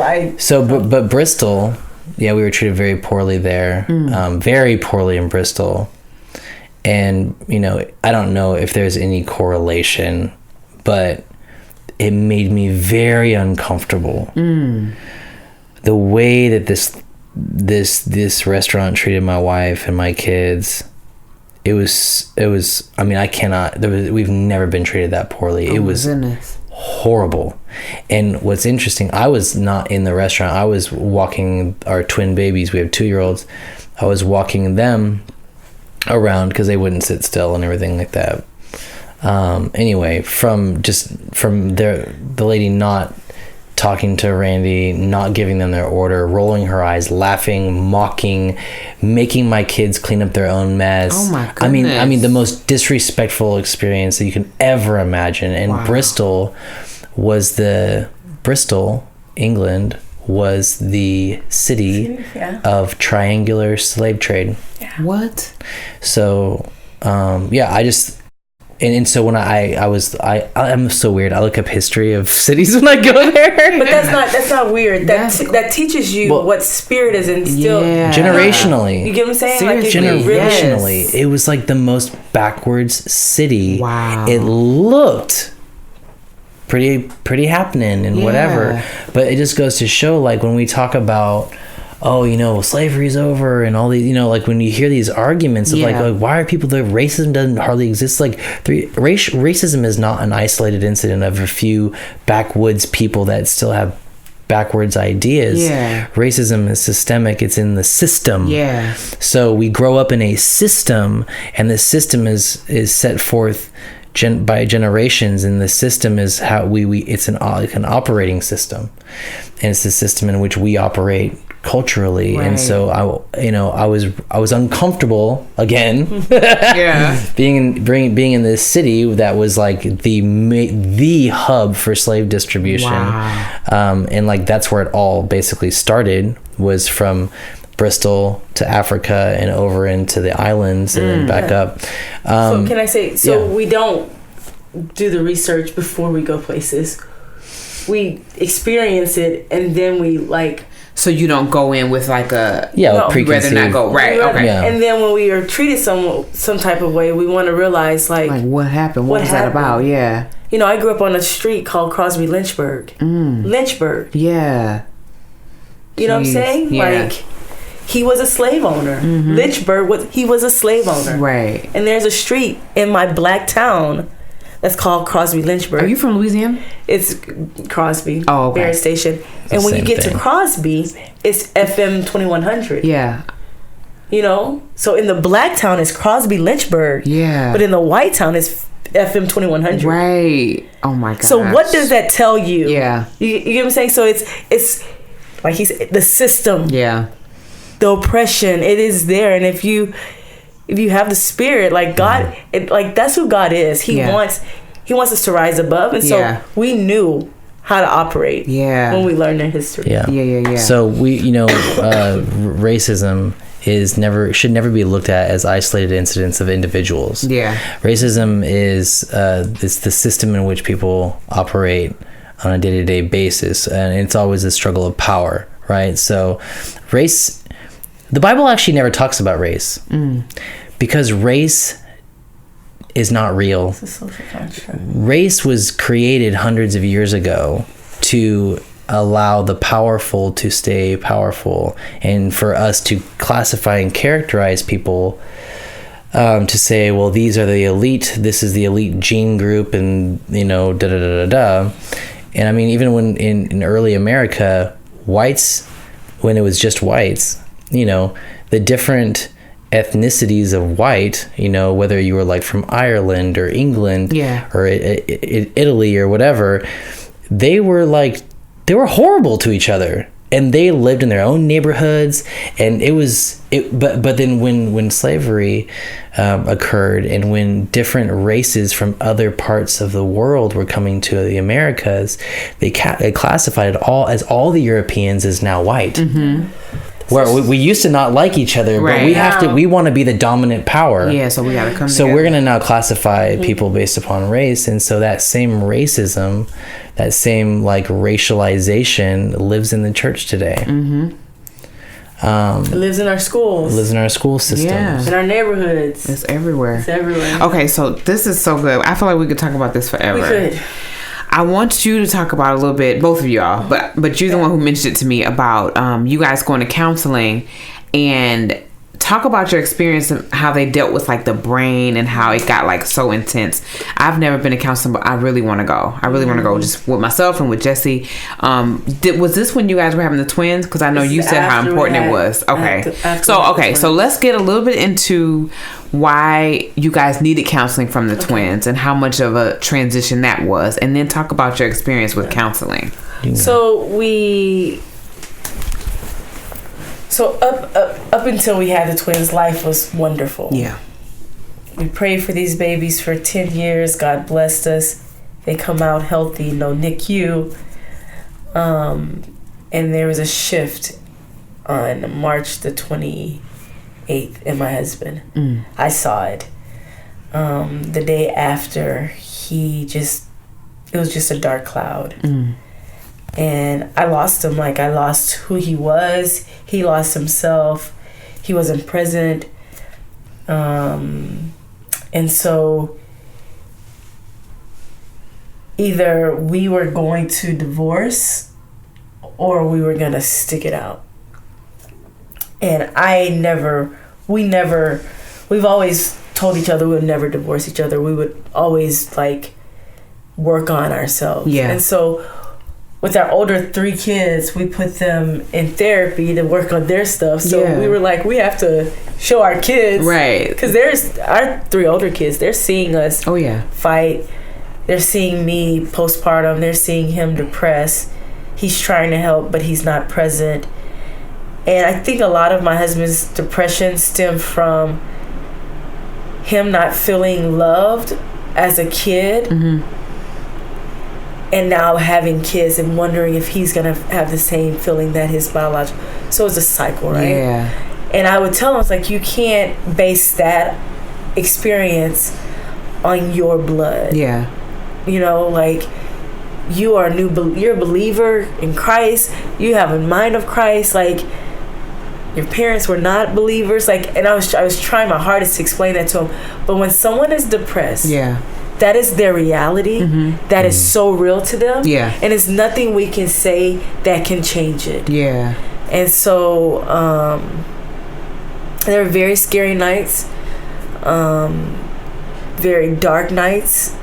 but Bristol, yeah, we were treated very poorly there, very poorly in Bristol, and I don't know if there's any correlation, but it made me very uncomfortable. The way that this restaurant treated my wife and my kids. It was. I mean, we've never been treated that poorly. It was Goodness. horrible. And what's interesting, I was not in the restaurant. I was walking our twin babies. We have 2-year-olds. I was walking them around because they wouldn't sit still and everything like that. Anyway, from the lady not talking to Randi, not giving them their order, rolling her eyes, laughing, mocking, making my kids clean up their own mess. Oh my I mean goodness. the most disrespectful experience that you can ever imagine. And Wow. Bristol, England, was the city Yeah. of triangular slave trade. What? So I just and so when I'm so weird. I look up history of cities when I go there. But that's not weird. That's- That teaches you Well, what spirit is instilled. Yeah. Generationally. You get what I'm saying? Seriously. Like, it really is. Generationally, it was like the most backwards city. Wow. It looked pretty happening and Yeah. whatever, but it just goes to show, like, when we talk about, slavery's over and all these, like, when you hear these arguments of Yeah. like why are people there, racism doesn't hardly exist. Like, racism is not an isolated incident of a few backwoods people that still have backwards ideas. Yeah. Racism is systemic. It's in the system. Yeah. So we grow up in a system, and the system is set forth by generations, and the system is how it's an operating system, and it's the system in which we operate culturally. Right. And so I was uncomfortable again. Yeah. being in this city that was like the hub for slave distribution. Wow. And like that's where it all basically started, was from Bristol to Africa and over into the islands and then back up. So can I say, yeah. we don't do the research before we go places. We experience it, and then we like. So you don't go in with like a Yeah, No, you'd rather not go right. we rather- Okay. Yeah. And then when we are treated some type of way, we want to realize like Like what happened? What was that happened? about? Yeah. I grew up on a street called Crosby Lynchburg. Lynchburg. Yeah. You know what I'm Jeez, saying? yeah. Like, he was a slave owner. Lynchburg was a slave owner. Right. And there's a street in my black town that's called Crosby Lynchburg. Are you from Louisiana? It's Crosby. Oh, okay. Barron Station. the And when you same get thing. to Crosby, it's FM 2100. Yeah. So in the black town it's Crosby Lynchburg. Yeah. But in the white town it's FM 2100. Right. Oh my god. So what does that tell you? Yeah. You get what I'm saying? So it's like he said, the system, Yeah. the oppression, it is there. And if you have the spirit, like God, that's who God is. He Yeah. wants us to rise above. And so Yeah. we knew how to operate Yeah. when we learned in history. Yeah. Yeah. So we, racism should never be looked at as isolated incidents of individuals. Yeah. Racism is it's the system in which people operate on a day-to-day basis, and it's always a struggle of power, right? So the Bible actually never talks about race, because race is not real. It's a social construct. Race was created hundreds of years ago to allow the powerful to stay powerful, and for us to classify and characterize people, to say, well, these are the elite, this is the elite gene group, and da. And I mean, even when in early America, whites, when it was just whites, the different ethnicities of white, whether you were like from Ireland or England or Italy or whatever, they were horrible to each other. And they lived in their own neighborhoods, and but then when slavery occurred, and when different races from other parts of the world were coming to the Americas, they classified it all as all the Europeans is now white. Where we used to not like each other, but we want to be the dominant power. Yeah, so we got to come So together. we're going to now classify people based upon race. And so that same racism, that same racialization lives in the church today. It lives in our schools. It lives in our school systems. Yeah. In our neighborhoods. It's everywhere. It's everywhere. Okay, so this is so good. I feel like we could talk about this forever. We could. I want you to talk about a little bit, both of y'all, but you're the one who mentioned it to me about you guys going to counseling, and talk about your experience and how they dealt with the brain and how it got so intense. I've never been to counseling, but I really want to go. I really want to go just with myself and with Jesse. Was this when you guys were having the twins? Because I know you said how important it was. Okay. So let's get a little bit into why you guys needed counseling from the twins and how much of a transition that was, and then talk about your experience with counseling. So up until we had the twins, life was wonderful. Yeah. We prayed for these babies for 10 years. God blessed us. They come out healthy, no NICU. And there was a shift on March the 28th in my husband. I saw it. The day after, it was just a dark cloud. And I lost him. I lost who he was. He lost himself. He wasn't present. And so either we were going to divorce or we were going to stick it out. And we've always told each other we would never divorce each other. We would always work on ourselves. Yeah. And so with our older 3 kids, we put them in therapy to work on their stuff. So we were we have to show our kids. Right. Because there's our 3 older kids. They're seeing us fight. They're seeing me postpartum. They're seeing him depressed. He's trying to help, but he's not present. And I think a lot of my husband's depression stemmed from him not feeling loved as a kid. And now having kids and wondering if he's going to have the same feeling that his biological... So it's a cycle, right? Yeah. And I would tell him, you can't base that experience on your blood. Yeah. You're a believer in Christ. You have a mind of Christ. Your parents were not believers. And I was trying my hardest to explain that to him. But when someone is depressed... Yeah. That is their reality. That is so real to them. Yeah. And it's nothing we can say that can change it. Yeah. And so there were very scary nights, very dark nights.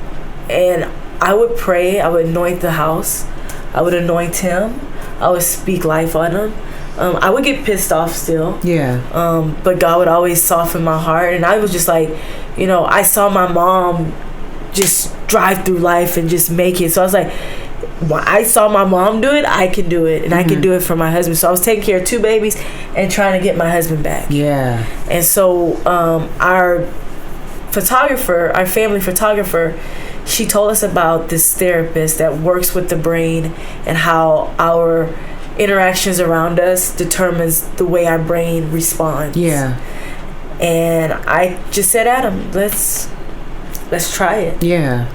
And I would pray. I would anoint the house. I would anoint him. I would speak life on him. I would get pissed off still. Yeah. But God would always soften my heart. And I was just I saw my mom just drive through life and just make it. So I was I saw my mom do it, I can do it. And I can do it for my husband. So I was taking care of 2 babies and trying to get my husband back. Yeah. And so our family photographer, she told us about this therapist that works with the brain and how our interactions around us determines the way our brain responds. Yeah. And I just said, Adam, let's try it. Yeah.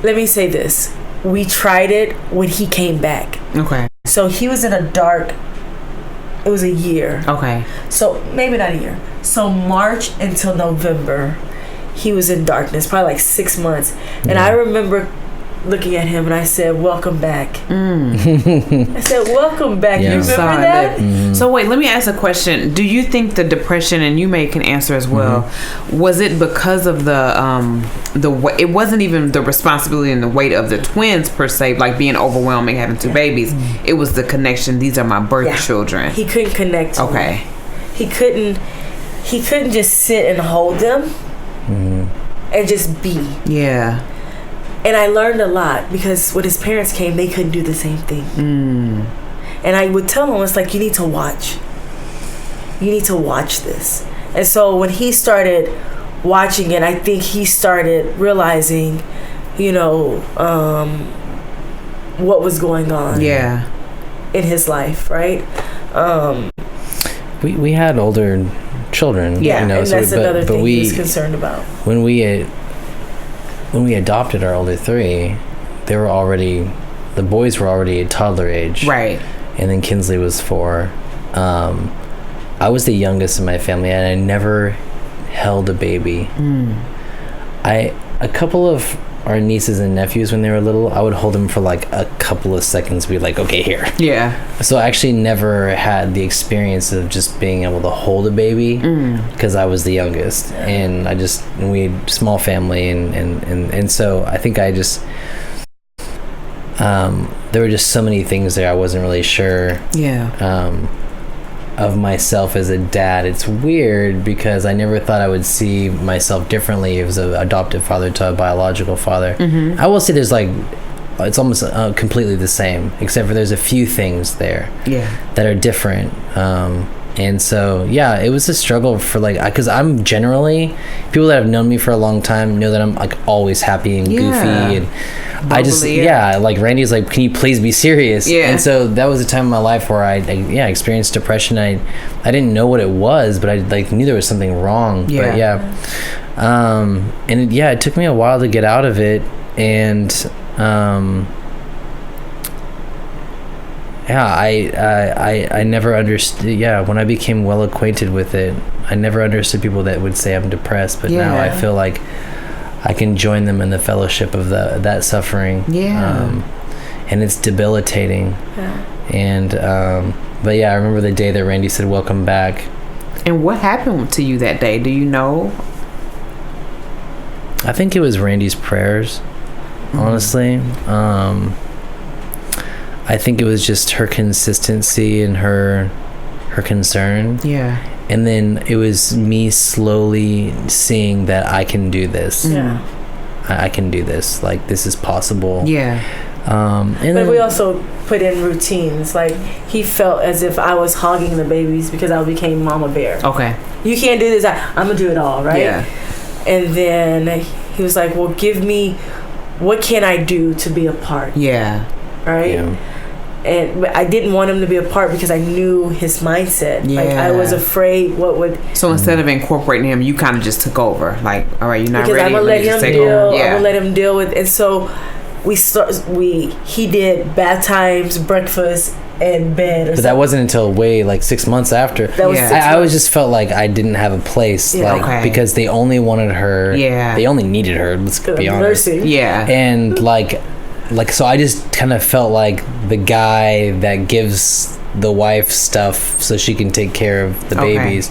Let me say this. We tried it when he came back. Okay. So he was in it was a year. Okay. So maybe not a year. So March until November, he was in darkness, probably 6 months. And I remember looking at him and I said, "Welcome back." I said, "Welcome back." Yeah. You remember that? So wait, let me ask a question. Do you think the depression, and you may can answer as well, was it because of it wasn't even the responsibility and the weight of the twins per se, like being overwhelming, having two babies. It was the connection. These are my birth children. He couldn't connect to them. He couldn't just sit and hold them and just be. Yeah. And I learned a lot because when his parents came, they couldn't do the same thing. And I would tell him, it's like, you need to watch. You need to watch this. And so when he started watching it, I think he started realizing, what was going on in his life, right? We had older children. And that's another thing he was concerned about. When we adopted our older three, the boys were already a toddler age, right? And then Kinsley was 4. I was the youngest in my family, and I never held a baby. A couple of our nieces and nephews, when they were little, I would hold them for like a couple of seconds, be like, okay, here. Yeah. So I actually never had the experience of just being able to hold a baby because I was the youngest, and we had small family, and so I think I just there were just so many things there I wasn't really sure of myself as a dad. It's weird because I never thought I would see myself differently as an adoptive father to a biological father. I will say there's it's almost completely the same, except for there's a few things there that are different. And so, it was a struggle for because I'm generally, people that have known me for a long time know that I'm like always happy and goofy, and I just, like Randy's like, can you please be serious? And so that was a time in my life where I experienced depression. I didn't know what it was, but I knew there was something wrong. But it took me a while to get out of it. And, I never understood. When I became well acquainted with it, I never understood people that would say I'm depressed, but now I feel like I can join them in the fellowship of that suffering. And it's debilitating. And but I remember the day that Randy said, "Welcome back." And what happened to you that day? Do you know? I think it was Randy's prayers. Honestly, I think it was just her consistency and her concern. And then it was me slowly seeing that I can do this. I can do this. Like, this is possible. But we also put in routines. Like, he felt as if I was hogging the babies because I became mama bear. Okay. You can't do this. I'm going to do it all, right? And then he was like, well, give me, what can I do to be a part? Right? And I didn't want him to be a part because I knew his mindset. Like, I was afraid what would... So instead of incorporating him, you kind of just took over. Like, all right, you're not ready. Because I'm going to let him deal. I'm going to let him deal with... And so he did bath times, breakfast, and bed. But that wasn't until way 6 months after. That was 6 months. I always just felt like I didn't have a place. Because they only wanted her. They only needed her, let's be honest. Nursing. And so I just kind of felt like the guy that gives the wife stuff so she can take care of the babies.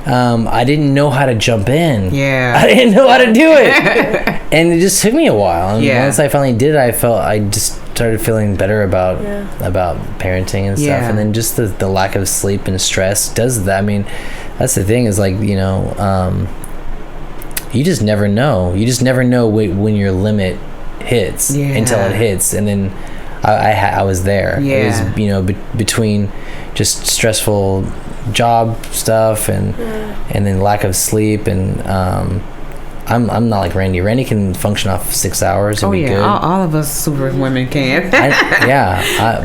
I didn't know how to jump in. I didn't know how to do it. And it just took me a while. And once I finally did it, I just started feeling better about parenting and stuff. And then just the lack of sleep and stress does that. I mean, that's the thing is you just never know. You just never know when your limit hits until it hits. And then I was there. It was between just stressful job stuff and then lack of sleep, and I'm not like Randy. Randy can function off 6 hours and be good. All of us super women can.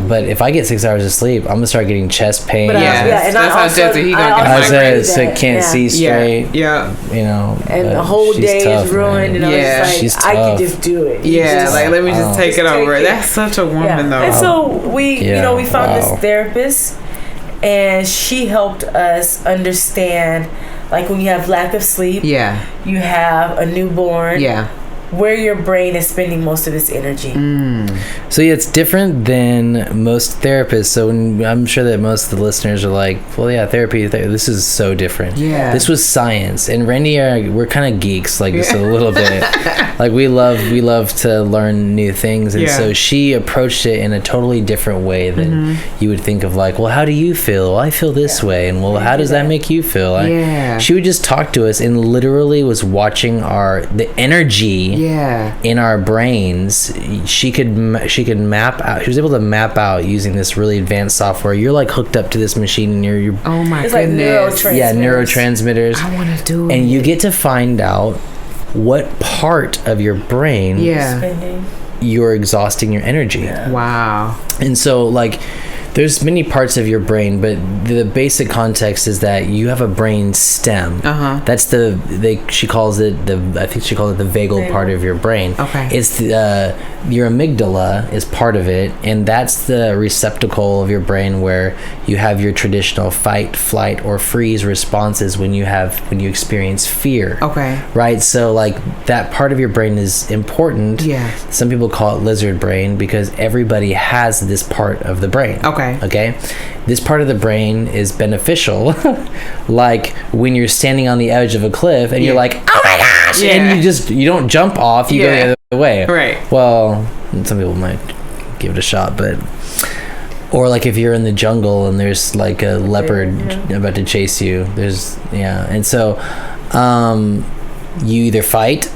But if I get 6 hours of sleep, I'm gonna start getting chest pain. But and that's how he gonna get can't see straight. And the whole day is ruined. And I was like, I can just do it. Let me just take it over. That's such a woman though. And so we found this therapist, and she helped us understand, like, when you have lack of sleep, you have a newborn, where your brain is spending most of its energy. So yeah, it's different than most therapists. So I'm sure that most of the listeners are like, well, yeah, therapy, this is so different. Yeah. This was science. And Randi and I, we're kind of geeks, like just a little bit. Like we love to learn new things. And so she approached it in a totally different way than you would think of, like, well, how do you feel? Well, I feel this way. And well, how does that make you feel? She would just talk to us and literally was watching the energy in our brains. She could map out. She was able to map out using this really advanced software. You're like hooked up to this machine, and you're oh my it's goodness, like neurotransmitters. I want to do it, and you get to find out what part of your brain you're exhausting your energy. Wow. And so, like, there's many parts of your brain, but the basic context is that you have a brain stem. That's she calls it the vagal part of your brain. Okay. It's your amygdala is part of it, and that's the receptacle of your brain where you have your traditional fight, flight, or freeze responses when you experience fear. Okay. Right? So, like, that part of your brain is important. Yeah. Some people call it lizard brain because everybody has this part of the brain. Okay. This part of the brain is beneficial, like when you're standing on the edge of a cliff and you're like, oh my gosh, and you don't jump off, you go the other way. Right. Well, some people might give it a shot, but or like if you're in the jungle and there's like a leopard about to chase you, and so you either fight,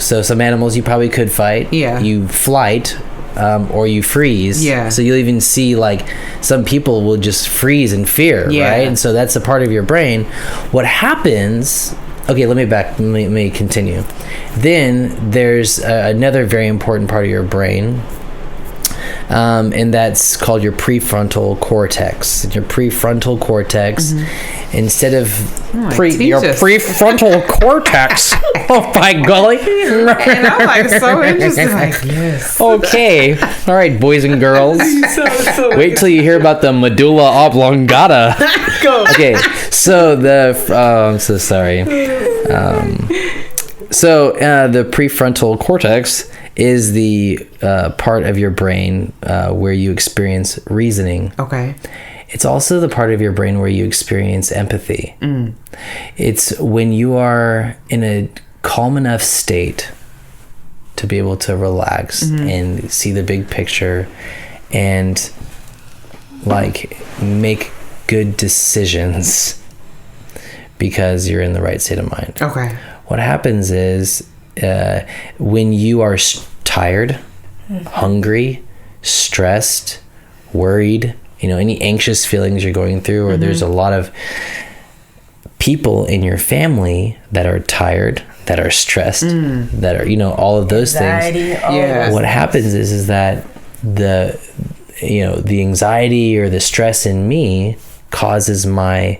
so some animals you probably could fight. You flight. Or you freeze. So you'll even see, like, some people will just freeze in fear, right? And so that's a part of your brain. What happens... Okay, let me continue. Then there's another very important part of your brain, and that's called your prefrontal cortex. Your prefrontal cortex, instead of your prefrontal cortex. Oh my golly! And I'm like so interested. Like, yes. Okay, all right, boys and girls. Wait till you hear about the medulla oblongata. Go. Okay, so I'm so sorry. The prefrontal cortex is the part of your brain where you experience reasoning. Okay. It's also the part of your brain where you experience empathy. It's when you are in a calm enough state to be able to relax and see the big picture and, like, make good decisions because you're in the right state of mind. Okay. What happens is when you are tired, hungry, stressed, worried, any anxious feelings you're going through, or there's a lot of people in your family that are tired, that are stressed, that are, all of those anxiety, things. What happens is that the anxiety or the stress in me causes my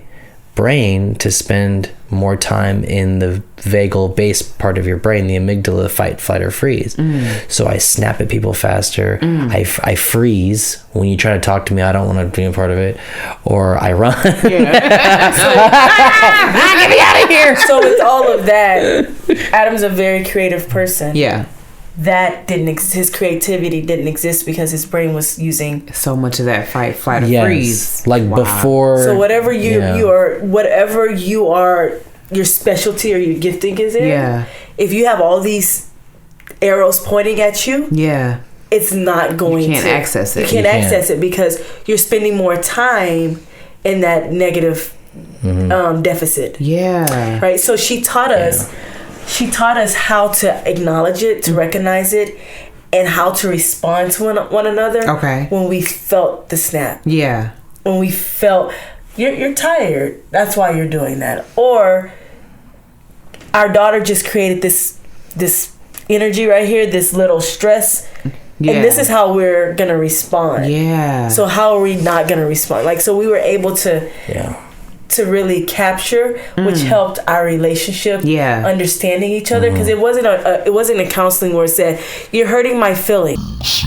brain to spend more time in the vagal base part of your brain, the amygdala, fight, flight, or freeze. So I snap at people faster. I freeze when you try to talk to me. I don't want to be a part of it, or I run. Get me out of here. So with all of that, Adam's a very creative person. That didn't exist. His creativity didn't exist because his brain was using so much of that fight, flight, or freeze. Like before. So whatever whatever you are, your specialty or your gifting is in. If you have all these arrows pointing at you. It's not going to. You can't access it. You can't access it because you're spending more time in that negative deficit. Right. So she taught us. She taught us how to acknowledge it, to recognize it, and how to respond to one another. When we felt the snap. When we felt you're tired, that's why you're doing that. Or our daughter just created this energy right here, this little stress, and this is how we're gonna respond. So how are we not gonna respond? Like, so we were able to really capture, which helped our relationship, understanding each other, because it wasn't a counseling where it said, you're hurting my feelings.